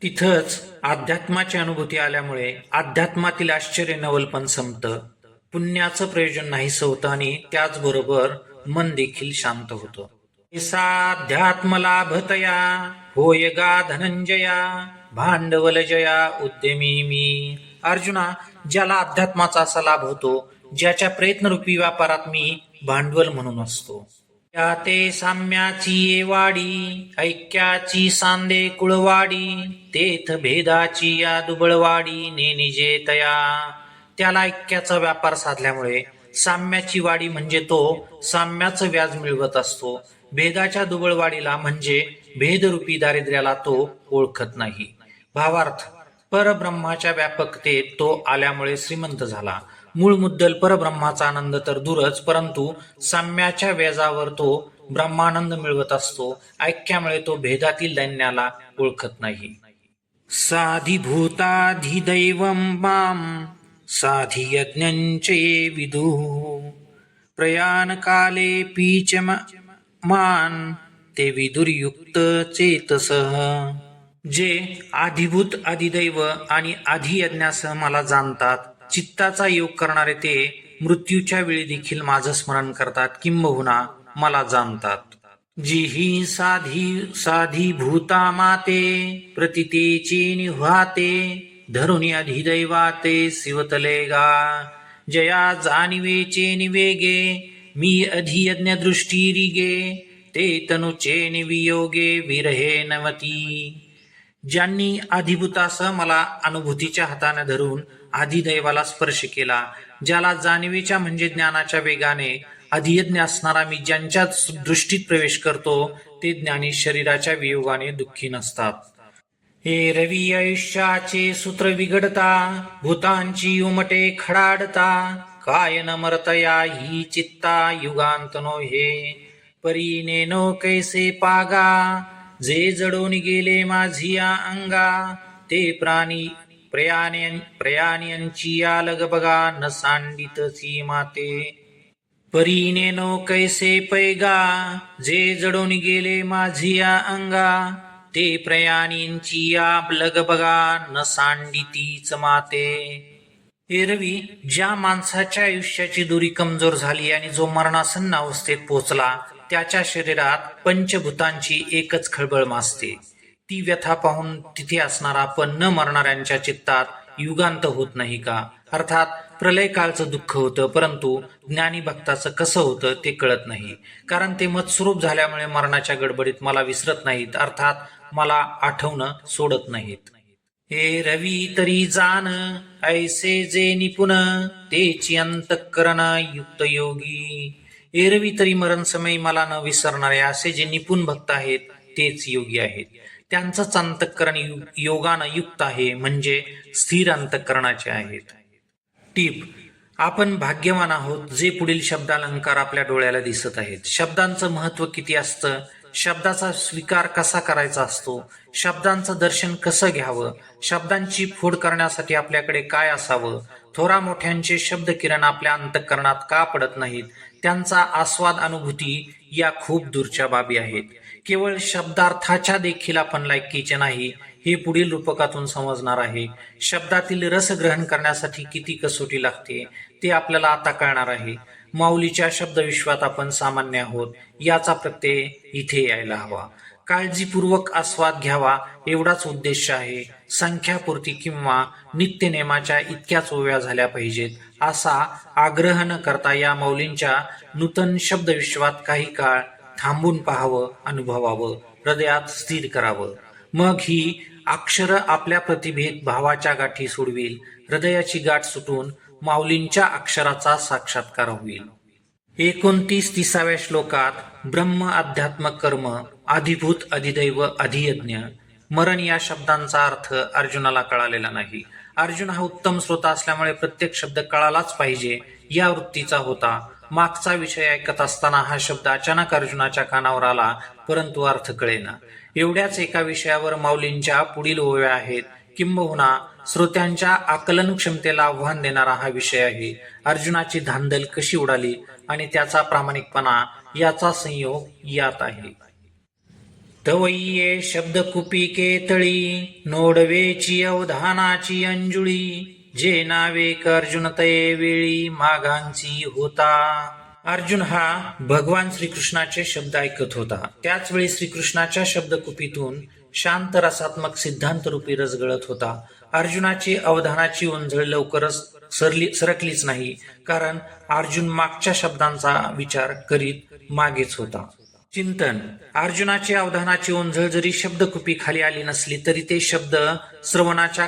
तिथंच अध्यात्माची अनुभूती आल्यामुळे अध्यात्मातील आश्चर्य नवलपण संपतं, पुण्याचं प्रयोजन नाहीसं होतं आणि त्याचबरोबर मन देखील शांत होतं. साध्यात्म लाभतया होय गा धनंजया, भांडवल जया उद्यमी मी. अर्जुना, ज्याला अध्यात्माचा असा लाभ होतो ज्याच्या प्रयत्नरूपी व्यापारात मी भांडवल म्हणून असतो. त्या ते साम्याची ये वाडी, ऐक्याची सांदे कुळवाडी, तेथ भेदाची या दुबळवाडी नेनिजे तया. त्याला ऐक्याचा व्यापार साधल्यामुळे साम्याची वाडी म्हणजे तो साम्याचं व्याज मिळवत असतो. भेदाच्या दुबळवाडीला म्हणजे भेदरूपी दारिद्र्याला तो ओळखत नाही. भावार्थ, परब्रह्माच्या व्यापकतेत तो आल्यामुळे श्रीमंत झाला. मूळ मुद्दल परब्रह्माचा आनंद तर दूरच, परंतु साम्याच्या व्याजावर तो ब्रह्मानंद मिळवत असतो. ऐक्यामुळे तो भेदातील दैन्याला ओळखत नाही. साधिभूताधिदैवं मां साधियज्ञञ्च ये विदुः प्रयाणकाले पीच मान ते विदुर्युक्त चेतसः. जे आधिभूत अधिदैव आणि अधियज्ञासह मला जाणतात, चित्ताचा योग करणारे ते मृत्यूच्या वेळी देखील माझं स्मरण करतात, किंबहुना मला जाणतात. जी ही साधी भूता माते प्रतितेची निव्हाते धरुणी अधिदैवाते शिवतले गा. जया जाणिवेचे निवेगे मी अधियज्ञ दृष्टी रिगे ते तनुचे निवियोगे विरहे नवती. ज्यांनी अधिभूतासह मला अनुभूतीच्या हाताने धरून अधिदैवाला स्पर्श केला, ज्याला जाणीवेच्या म्हणजे ज्ञानाच्या वेगाने अधियज्ञ असणारा मी ज्यांच्या दृष्टीत प्रवेश करतो, ते ज्ञानी शरीराच्या वियोगाने दुःखी नसतात. हे रवी आयुष्याचे सूत्र विघडता भूतांची उमटे खडाडता काय न मरतया ही चित्ता युगांतनो हे परीने नो कैसे पागा जे जडून गेले माझिया अंगा ते प्रयाण्यांची या लगबगा न सांडितची माते. परीने नो कैसे पैगा जे जडून गेले माझिया अंगा ते प्रयाणींची या लगबगा न सांडितीच माते. एरवी ज्या माणसाच्या आयुष्याची दोरी कमजोर झाली आणि जो मरणासन्न अवस्थेत पोचला, त्याच्या शरीरात पंचभूतांची एकच खळबळ माजते. ती व्यथा पाहून तिथे असणारा पण न मरणाऱ्यांच्या चित्तात युगांत होत नाही का? अर्थात प्रलय काळचं दुःख होतं, परंतु ज्ञानी भक्ताचं कसं होतं ते कळत नाही, कारण ते मत्स्वरूप झाल्यामुळे मरणाच्या गडबडीत मला विसरत नाहीत, अर्थात मला आठवणं सोडत नाहीत. हे रवी तरी जाण ऐसे जे निपुण तेची अंतःकरण युक्त योगी. एरवी तरी मरण समयी मला न विसरणारे असे जे निपुण भक्त आहेत तेच योगी आहेत. त्यांचंच अंतःकरण योगानं युक्त आहे, म्हणजे स्थिर अंतःकरणाचे आहेत. टीप: आपण भाग्यवान आहोत जे पुढील शब्दालंकार आपल्या डोळ्याला दिसत आहेत. शब्दांचं महत्व किती असतं, शब्दाचा स्वीकार कसा करायचा असतो, शब्दांचं दर्शन कसं घ्यावं, शब्दांची फोड करण्यासाठी आपल्याकडे काय असावं, थोरा मोठ्यांचे शब्द किरण आपल्या अंतःकरणात का पडत नाहीत, त्यांचा आस्वाद अनुभूती या खूप दूरच्या बाबी आहेत. केवळ शब्दार्थाच्या देखील आपण लायकीचे नाही हे पुढील रूपकातून समजणार आहे. शब्दातील रस ग्रहण करण्यासाठी किती कसोटी लागते ते आपल्याला आता कळणार आहे. माऊलीच्या शब्दविश्वात आपण सामान्य आहोत याचा प्रत्यय इथे यायला हवा. काळजीपूर्वक आस्वाद घ्यावा एवढाच उद्देश आहे. संख्यापूर्ती किंवा नित्यनेमाच्या इतक्याच ओव्या झाल्या पाहिजेत असा आग्रह न करता या माऊलींच्या नूतन शब्दविश्वात काही काळ थांबून पाहावं, अनुभवावं, हृदयात स्थिर करावं. मग ही अक्षर आपल्या प्रतिभेत भावाच्या गाठी सोडविल. हृदयाची गाठ सुटून माऊलींच्या अक्षराचा साक्षात्कार होईल. 29-30व्या श्लोकात ब्रह्म, अध्यात्म, कर्म, अधिभूत, अधिदैव, अधियज्ञ, मरण या शब्दांचा अर्थ अर्जुनाला कळालेला नाही. अर्जुन हा उत्तम श्रोता असल्यामुळे प्रत्येक शब्द कळालाच पाहिजे या वृत्तीचा होता. मागचा विषय ऐकत असताना हा शब्द अचानक अर्जुनाच्या कानावर आला, परंतु अर्थ कळेना. एवढ्याच एका विषयावर माऊलींच्या पुढील ओव्या आहेत. किंबहुना श्रोत्यांच्या आकलन क्षमतेला आव्हान देणारा हा विषय आहे. अर्जुनाची धांदल कशी उडाली आणि त्याचा प्रामाणिकपणा याचा संयोग यात आहे. तवय्ये शब्द कुपिके तळी नोडवेची अवधानाची अंजुळी जे नावे अर्जुन तये वेळी मागांची होता. अर्जुन हा भगवान श्रीकृष्णाचे शब्द ऐकत होता. त्याच वेळी श्रीकृष्णाच्या शब्दकुपीतून शांत रसात्मक सिद्धांत रूपी रस गळत होता. अर्जुनाची अवधानाची ओंझळ लवकरच सरकलीच नाही, कारण अर्जुन मागच्या शब्दांचा विचार करीत मागेच होता. चिंतन. अर्जुनाची अवधानाची ओंझळ जरी शब्दकुपी खाली आली नसली तरी ते शब्द श्रवणाच्या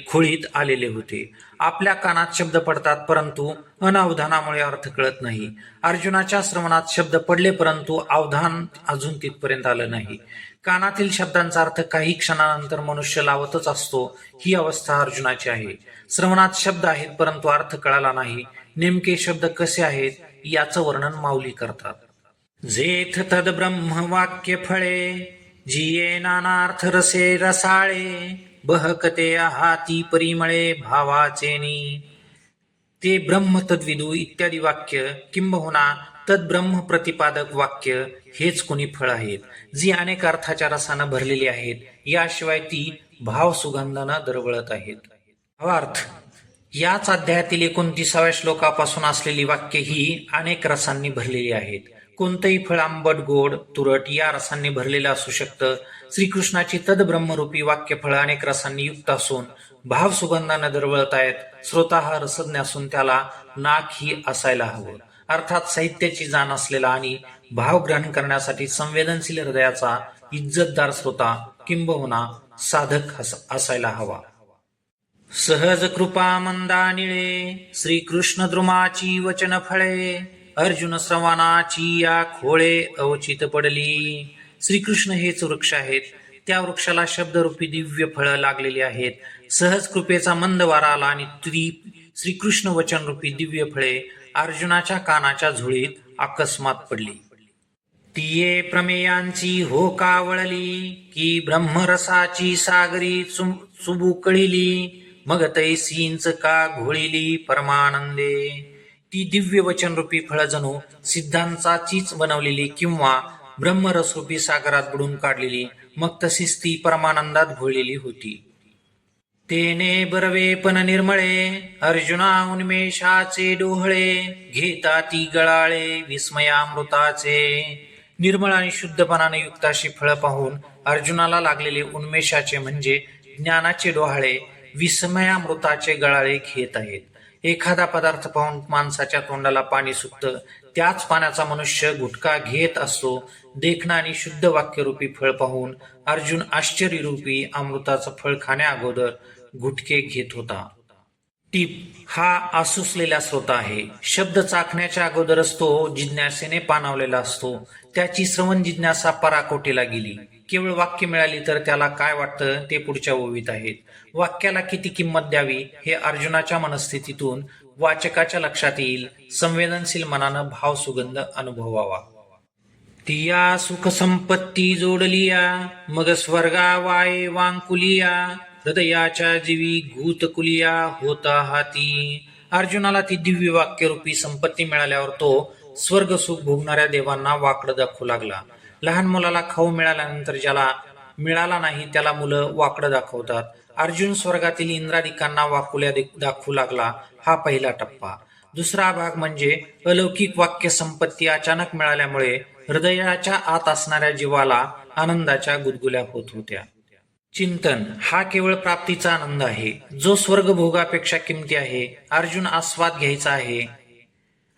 खोळीत आलेले होते. आपल्या कानात शब्द पडतात परंतु अनवधानामुळे अर्थ कळत नाही. अर्जुनाच्या श्रवणात शब्द पडले परंतु अवधान अजून तिथपर्यंत आलं नाही. कानातील शब्दांचा अर्थ काही क्षणानंतर मनुष्य लावतच असतो. ही अवस्था अर्जुनाची आहे. श्रवणात शब्द आहेत परंतु अर्थ कळाला नाही. नेमके शब्द कसे आहेत याचं वर्णन माऊली करतात. जेथ तद ब्रह्म वाक्य फळे, जिये नानार्थ रसे रसाळे, बहकते हाती परिमळे भावाचेनी. ते ब्रह्म तद्विदू इत्यादी वाक्य किंबहुना तद्ब्रह्म प्रतिपादक वाक्य हेच कोणी फळ आहेत, जी अनेक अर्थाच्या रसानं भरलेली आहेत. याशिवाय ती भाव सुगंधानं दरवळत आहेत. भावार्थ. याच अध्यायातील 29व्या श्लोकापासून असलेली वाक्य ही अनेक रसांनी भरलेली आहेत. कोणतंही फळ आंबट, गोड, तुरट या रसांनी भरलेलं असू शकतं. श्रीकृष्णाची तद्ब्रह्मरूपी वाक्यफळ अनेक रसांनी युक्त असून भाव सुगंधानं दरवळत आहेत. श्रोता हा रसज्ञ असून त्याला नाक ही असायला हवं. अर्थात साहित्याची जाण असलेला आणि भाव ग्रहण करण्यासाठी संवेदनशील हृदयाचा इज्जतदार श्रोता किंबहुना साधक असायला हवा. सहज कृपा मंदा निळे, श्रीकृष्ण द्रुमाची वचन फळे, अर्जुन श्रवणाची या खोळे अवचित पडली. श्रीकृष्ण हेच वृक्ष आहेत. त्या वृक्षाला शब्दरूपी दिव्य फळं लागलेली आहेत. सहज कृपेचा मंद वारा आला आणि श्रीकृष्ण वचनरूपी दिव्य फळे अर्जुनाच्या कानाच्या झुळीत अकस्मात पडली. तिये प्रमेयांची हो का वळली, की ब्रह्मरसाची सागरी चुबुकळिली, मग तैसींच का घोळिली परमानंदे. ती दिव्य वचनरूपी फळं जणू सिद्धांताचीच बनवलेली किंवा ब्रह्मरसरूपी सागरात बुडून काढलेली, मग तशीच ती परमानंदात घोळलेली होती. तेने बरवे पण निर्मळे, अर्जुना उन्मेषाचे डोहळे, घेता ती गळाळे विस्मयामृताचे. निर्मळ आणि शुद्धपणाने युक्त अशी फळं पाहून अर्जुनाला लागलेले उन्मेषाचे म्हणजे ज्ञानाचे डोहाळे विस्मयामृताचे गळाळे घेत आहेत. एखादा पदार्थ पाहून माणसाच्या तोंडाला पाणी सुटतं, त्याच पाण्याचा मनुष्य गुटखा घेत असतो. देखणं आणि शुद्ध वाक्यरूपी फळ पाहून अर्जुन आश्चर्यरूपी अमृताचं फळ खाण्या अगोदर गुटके घेत होता. टीप. हा आसुसलेला श्रोता आहे. शब्द चाखण्याच्या अगोदरच तो जिज्ञासेने पाणावलेला असतो. त्याची श्रवण जिज्ञासा पराकोटीला गेली. केवळ वाक्य मिळाली तर त्याला काय वाटतं ते पुढच्या ओवीत आहेत. वाक्याला किती किंमत द्यावी हे अर्जुनाच्या मनस्थितीतून वाचकाच्या लक्षात येईल. संवेदनशील मनानं भाव सुगंध अनुभवावा. तिया सुख संपत्ती जोडलिया, मग स्वर्गा वाये वांकुलिया, हृदयाच्या जीवी घूतकुलिया होता हाती. अर्जुनाला ती दिव्य वाक्यरूपी संपत्ती मिळाल्यावर तो स्वर्ग सुख भोगणाऱ्या देवांना वाकडं दाखवू लागला. लहान मुलाला खाऊ मिळाल्यानंतर ज्याला मिळाला नाही त्याला मुलं वाकडं दाखवतात. अर्जुन स्वर्गातील इंद्रादिकांना वाकुल्या दाखवू लागला. हा पहिला टप्पा. दुसरा भाग म्हणजे अलौकिक वाक्य संपत्ती अचानक मिळाल्यामुळे हृदयाच्या आत असणाऱ्या जीवाला आनंदाच्या गुदगुल्या होत होत्या. चिंतन. हा केवळ प्राप्तीचा आनंद आहे, जो स्वर्ग भोगापेक्षा किमती आहे. अर्जुन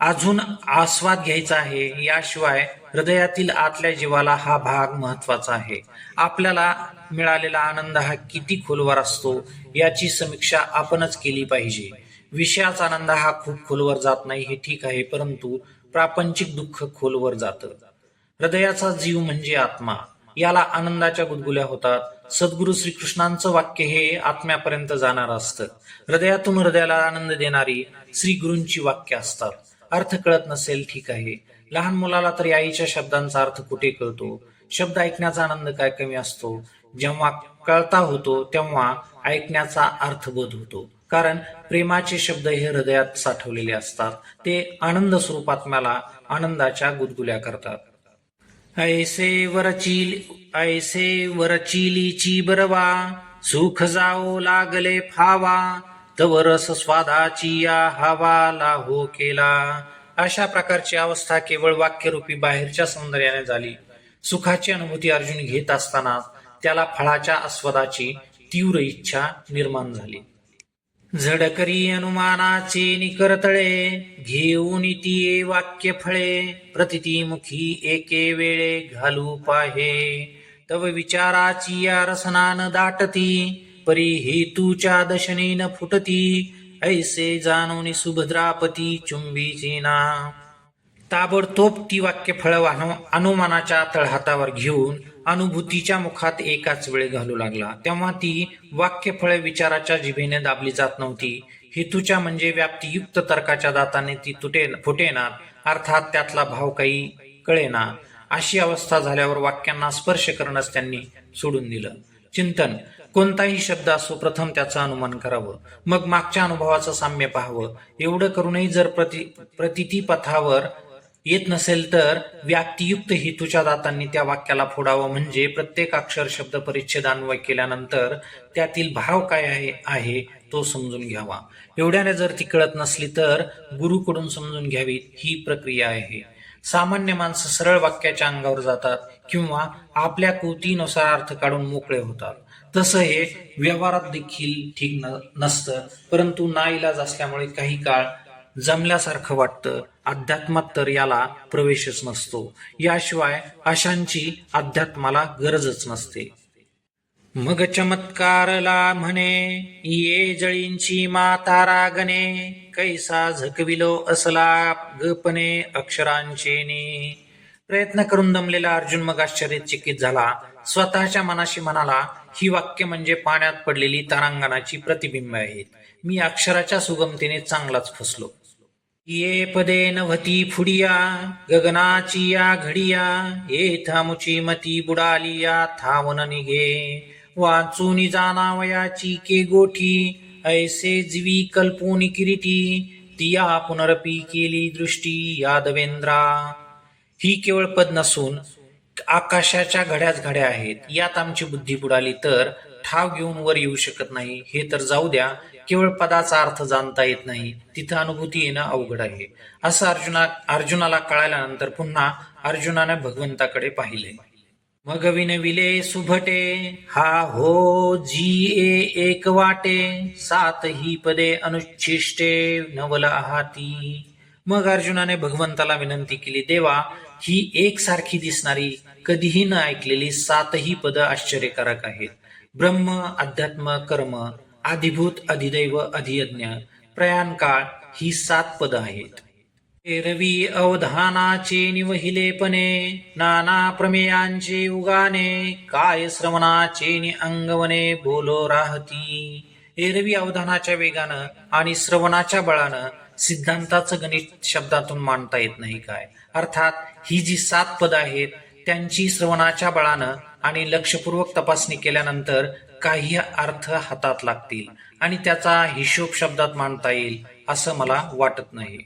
अजून आस्वाद घ्यायचा आहे. याशिवाय हृदयातील आतल्या जीवाला हा भाग महत्वाचा आहे. आपल्याला मिळालेला आनंद हा किती खोलवर असतो याची समीक्षा आपणच केली पाहिजे. विषयाचा आनंद हा खूप खोलवर जात नाही हे ठीक आहे, परंतु प्रापंचिक दुःख खोलवर जातं. हृदयाचा जीव म्हणजे आत्मा, याला आनंदाच्या गुदगुल्या होतात. सद्गुरु श्रीकृष्णांचं वाक्य हे आत्म्यापर्यंत जाणार असतं. हृदयातून हृदयाला आनंद देणारी श्री गुरूंची वाक्य असतात. अर्थ कळत नसेल ठीक आहे. लहान मुलाला तरी आईच्या शब्दांचा अर्थ कुठे कळतो. शब्द ऐकण्याचा आनंद काय कमी असतो. जेव्हा कळता होतो तेव्हा ऐकण्याचा अर्थबोध होतो. कारण प्रेमाचे शब्द हे हृदयात साठवलेले असतात. ते आनंद स्वरूप आत्म्याला आनंदाच्या गुदगुल्या करतात. ऐसे वरचिलीची बरवा, सुख जाओ लागले फावा, तव रस स्वादाची या हवाला हो केला. अशा प्रकारची अवस्था केवळ वाक्यरूपी बाहेरच्या सौंदर्याने झाली. सुखाची अनुभूती अर्जुन घेत असताना त्याला फळाच्या आस्वादाची तीव्र इच्छा निर्माण झाली. जड करी अनुमानाचे निकरतळे, घेऊन तिये वाक्य फळे, प्रतितीमुखी एके वेळे घालू पाहे. तव विचाराची या रसना न दाटती, परी हेतूच्या दशनेन फुटती, ऐसे जाणून सुभद्रापती चुंबीची ना. ताबडतोब ती वाक्यफळ अनुमानाच्या तळहातावर घेऊन अनुभूतीच्या मुखात एकाच वेळे घालू लागला. तेव्हा ती वाक्यफळे विचाराच्या जिभेने दाबली जात नव्हती. हेतूच्या म्हणजे व्याप्तियुक्त तर्काच्या दाताने ती फुटेना, अर्थात त्यातला भाव काही कळेना. अशी अवस्था झाल्यावर वाक्यांना स्पर्श करणंच त्यांनी सोडून दिलं. चिंतन. कोणताही शब्द असो, प्रथम त्याचं अनुमान करावं, मग मागच्या अनुभवाचं साम्य पाहावं. एवढं करूनही जर प्रतिती पथावर येत नसेल तर व्याप्तियुक्त हेतूच्या दातांनी त्या वाक्याला फोडावं, म्हणजे प्रत्येक अक्षर शब्द परिच्छेद अन्वय केल्यानंतर त्यातील भाव काय आहे तो समजून घ्यावा. एवढ्याने जर ती कळत नसली तर गुरुकडून समजून घ्यावी, ही प्रक्रिया आहे. सामान्य माणसं सरळ वाक्याच्या अंगावर जातात किंवा आपल्या कृतीनुसार अर्थ काढून मोकळे होतात. तसं हे व्यवहारात देखील ठीक नसतं, परंतु नाईलाज असल्यामुळे काही काळ जमल्यासारखं वाटतं. अध्यात्मात तर याला प्रवेशच नसतो. याशिवाय अशांची अध्यात्माला गरजच नसते. मग चमत्कारला म्हणे, ये जळींची माता रागणे, कैसा झकविलो असला गपने अक्षरांचे ने. प्रयत्न करून दमलेला अर्जुन मग आश्चर्यचकित झाला. स्वतःच्या मनाशी म्हणाला, ही वाक्य म्हणजे पाण्यात पडलेली तारांगणाची प्रतिबिंब आहेत. मी अक्षराच्या सुगमतेने चांगलाच फसलो. ये पदे नभती फुडिया, गगनाची या घडिया, ये थामुची मती बुडालिया थावन निघे. वाचून जाणावयाची के गोठी, ऐसे जीवी कल्पून किरीटी, तिया पुनरपी केली दृष्टी यादवेंद्रा. ही केवळ पद नसून आकाशाच्या घड्याच घड्या आहेत. यात आमची बुद्धी बुडाली तर ठाव घेऊन वर येऊ शकत नाही. हे तर जाऊ द्या, केवळ पदाचा अर्थ जाणता येत नाही, तिथं अनुभूती येणं अवघड आहे. असं अर्जुनाला कळाल्यानंतर पुन्हा अर्जुनाने भगवंताकडे पाहिले. मग विनविले सुभटे, हा हो जी एक वाटे, सात ही पदे अनुच्छिष्टे नवल आहाती. मग अर्जुनाने भगवंताला विनंती केली, देवा, ही एकसारखी दिसणारी कधीही न ऐकलेली सातही पद आश्चर्यकारक आहेत. ब्रह्म, अध्यात्म, कर्म, आधिभूत, अधिदैव, अधियज्ञ, प्रयाणकाळ ही 7 पद आहेत. रवी अवधानाचे निवहिलेपणे, नाना प्रमेयांचे उगाने, काय श्रवणाचे नि अंगवने बोलो राहती. एरवी अवधानाच्या वेगानं आणि श्रवणाच्या बळानं सिद्धांताचं गणित शब्दातून मांडता येत नाही काय. अर्थात ही जी 7 पद आहेत त्यांची श्रवणाच्या बळानं आणि लक्षपूर्वक तपासणी केल्यानंतर काही अर्थ हातात लागतील आणि त्याचा हिशोब शब्दात मांडता येईल असं मला वाटत नाही.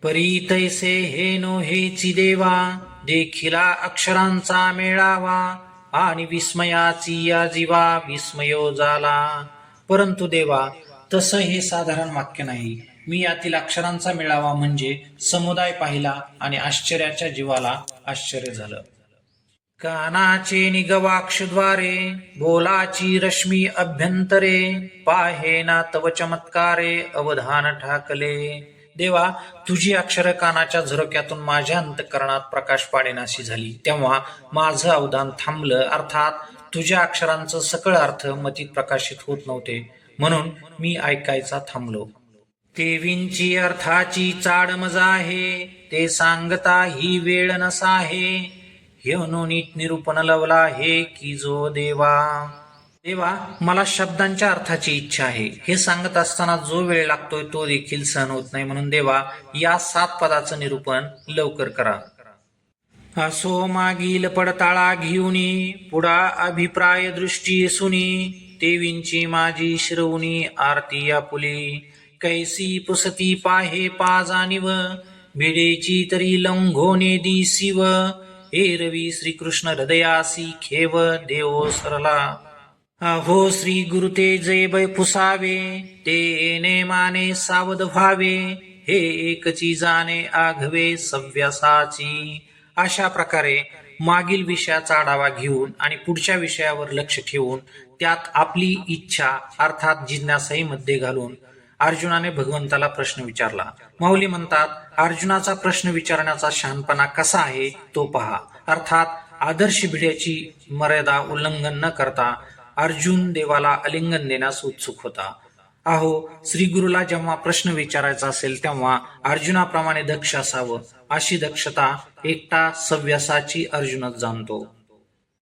परी तैसे हे नो हेची देवा, देखिला अक्षरांचा मेळावा, आणि विस्मयाची या जीवा विस्मयो झाला. परंतु देवा, तसं हे साधारण वाक्य नाही. मी यातील अक्षरांचा मेळावा म्हणजे समुदाय पाहिला आणि आश्चर्याच्या जीवाला आश्चर्य झालं. कानाचे निगवाक्षद्वारे, बोलाची रश्मी अभ्यंतरे, पाहेना तव चमत्कारे अवधान ठाकले. देवा, तुझी अक्षर कानाच्या झरोक्यातून माझ्या अंतःकरणात प्रकाश पाडेनाशी झाली. तेव्हा माझं अवधान थांबलं, अर्थात तुझ्या अक्षरांचं सकळ अर्थ मतीत प्रकाशित होत नव्हते, म्हणून मी ऐकायचा थांबलो. देवींची अर्थाची चाड मजा आहे, ते सांगता ही वेळ नसाहे, ह्यो नीट निरूपण लवला हे की जो देवा. देवा, मला शब्दांच्या अर्थाची इच्छा आहे. हे सांगत असताना जो वेळ लागतोय तो देखील सहन होत नाही, म्हणून देवा, या 7 पदाचं निरूपण लवकर करा. असो मागील पडताळा घेऊनी, पुढा अभिप्राय दृष्टी सुनी, देवींची माझी शिरवणी आरती आपुली, कैसी पुसती पाहे पाजानिव, भिडेची तरी लंघोने दिसिव, एरवी श्रीकृष्ण हृदयासी खेव देवो सरला. अहो श्री गुरुते जय बै पुसावे, ते नेमाने सावध व्हावे, हे एकची जाणे आघवे सव्यासाची. अशा प्रकारे मागील विषयाचा आढावा घेऊन आणि पुढच्या विषयावर लक्ष ठेवून त्यात आपली इच्छा अर्थात जिज्ञासाही मध्ये घालून अर्जुनाने भगवंताला प्रश्न विचारला. माऊली म्हणतात, अर्जुनाचा प्रश्न विचारण्याचा शहाणपणा कसा आहे तो पहा. अर्थात आदर्श भिड्याची मर्यादा उल्लंघन न करता अर्जुन देवाला आलिंगन देण्यास उत्सुक होता. अहो, श्री गुरुला जेव्हा प्रश्न विचारायचा असेल तेव्हा अर्जुनाप्रमाणे दक्ष असावं. अशी दक्षता एकटा सव्यासाची अर्जुनच जाणतो.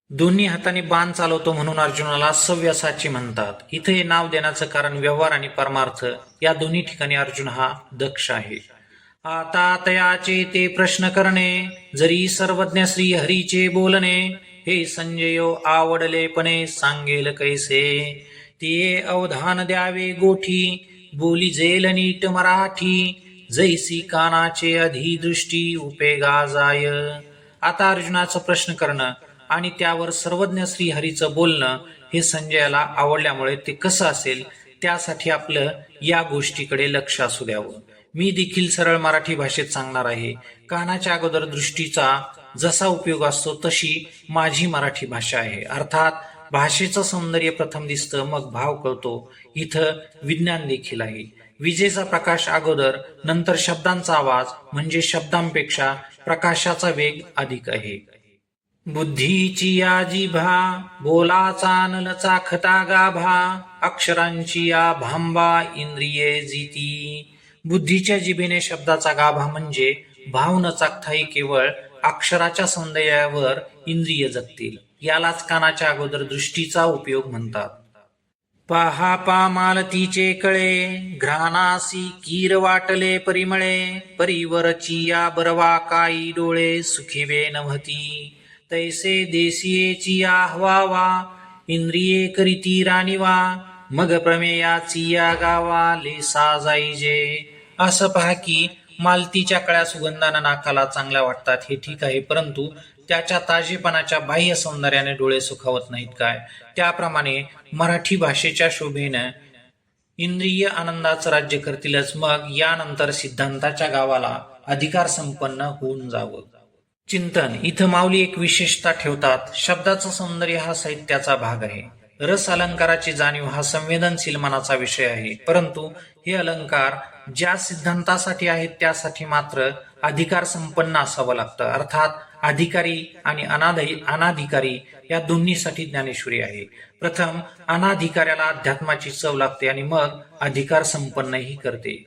दोन्ही हाताने बाण चालवतो म्हणून अर्जुनाला सव्यासाची म्हणतात. इथे हे नाव देण्याचं कारण व्यवहार आणि परमार्थ या दोन्ही ठिकाणी अर्जुन हा दक्ष आहे. आता तयाचे ते प्रश्न करणे, जरी सर्वज्ञ श्री हरीचे बोलणे, हे संजयो आवडलेपणे सांगेल कैसे, ते अवधान द्यावे गोठी, बोली जेल नीट मराठी, जैसी कानाचे अधिदृष्टी उपेगा जाय. आता अर्जुनाचा प्रश्न करणं आणि त्यावर सर्वज्ञ श्री हरीचं बोलणं हे संजयाला आवडल्यामुळे ते कसं असेल त्यासाठी आपलं या गोष्टीकडे लक्ष असू द्यावं. मी देखील सरळ मराठी भाषेत सांगणार आहे. कानाच्या अगोदर दृष्टीचा जसा उपयोग असतो तशी माझी मराठी भाषा आहे. अर्थात भाषेचं सौंदर्य प्रथम दिसतं, मग भाव कळतो. इथं विज्ञान देखील आहे. विजेचा प्रकाश अगोदर, नंतर शब्दांचा आवाज, म्हणजे शब्दांपेक्षा प्रकाशाचा वेग अधिक आहे. बुद्धीची या जिभा, बोलाचा नल चाखता गाभा, अक्षरांची या भांबा, इंद्रिये जिती. बुद्धीच्या जिभेने शब्दाचा गाभा म्हणजे भाव न चाखताही केवळ अक्षराच्या सौंदर्यावर इंद्रिय जगतील. यालाच कानाच्या अगोदर दृष्टीचा उपयोग म्हणतात. पहा पा मालतीचे कळे, घ्राणासी कीर वाटले परिमळे, परिवरची या बरवा काही डोळे, सुखिवे नव्हती. तैसे देशियेची या हवावा, इंद्रिये करीती राणीवा, मग प्रमेयाची या गावा, लेसा जाईजे. असं पहा की मालतीच्या कळ्या सुगंधानं नाकाला चांगल्या वाटतात, हे ठीक आहे, परंतु त्याच्या ताजेपणाच्या बाह्य सौंदर्याने डोळे सुखावत नाहीत काय? त्याप्रमाणे मराठी भाषेच्या शोभेनं इंद्रिय आनंदाचं राज्य करतीलच, मग यानंतर सिद्धांताच्या गावाला अधिकार संपन्न होऊन जावं. चिंतन. इथं माऊली एक विशेषता ठेवतात. शब्दाचं सौंदर्य हा साहित्याचा भाग आहे. रस अलंकाराची जाणीव हा संवेदनशील मनाचा विषय आहे. परंतु हे अलंकार ज्या सिद्धांतासाठी आहेत त्यासाठी मात्र अधिकार संपन्न असावं लागतं. अर्थात अधिकारी आणि अनाधिकारी या दोन्हीसाठी ज्ञानेश्वरी आहे. प्रथम अनाधिकाऱ्याला अध्यात्माची चव लागते आणि मग अधिकार संपन्नही करते.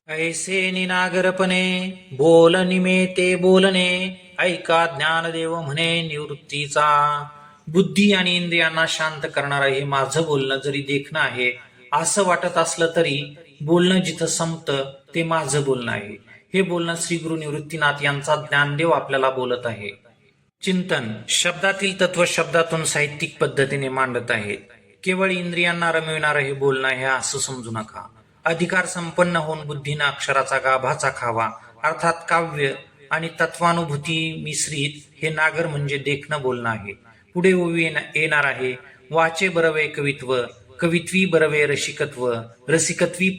ऐसे निनागरपणे बोल निमेते बोलणे, ऐका ज्ञानदेव म्हणे निवृत्तीचा. बुद्धी आणि इंद्रियांना शांत करणारं हे माझं बोलणं जरी देखणं आहे असं वाटत असलं तरी बोलणं जिथं संपतं ते माझं बोलणं आहे. हे बोलणं श्री गुरु निवृत्तीनाथ यांचा ज्ञानदेव आपल्याला बोलत आहे. चिंतन. शब्दातील तत्व शब्दातून साहित्यिक पद्धतीने मांडत आहेत. केवळ इंद्रियांना रमविणारं हे बोलणं हे असं समजू नका. अधिकार संपन्न होऊन बुद्धीनं अक्षराचा गाभा चाखावा. अर्थात काव्य आणि तत्वानुभूती मिश्रित हे नागर म्हणजे देखणं बोलणं आहे. पुढे ओवी येणार आहे. वाचे बरवे कवित्व, कवित्वी बरवे रसिकत्व, रसिकत्वी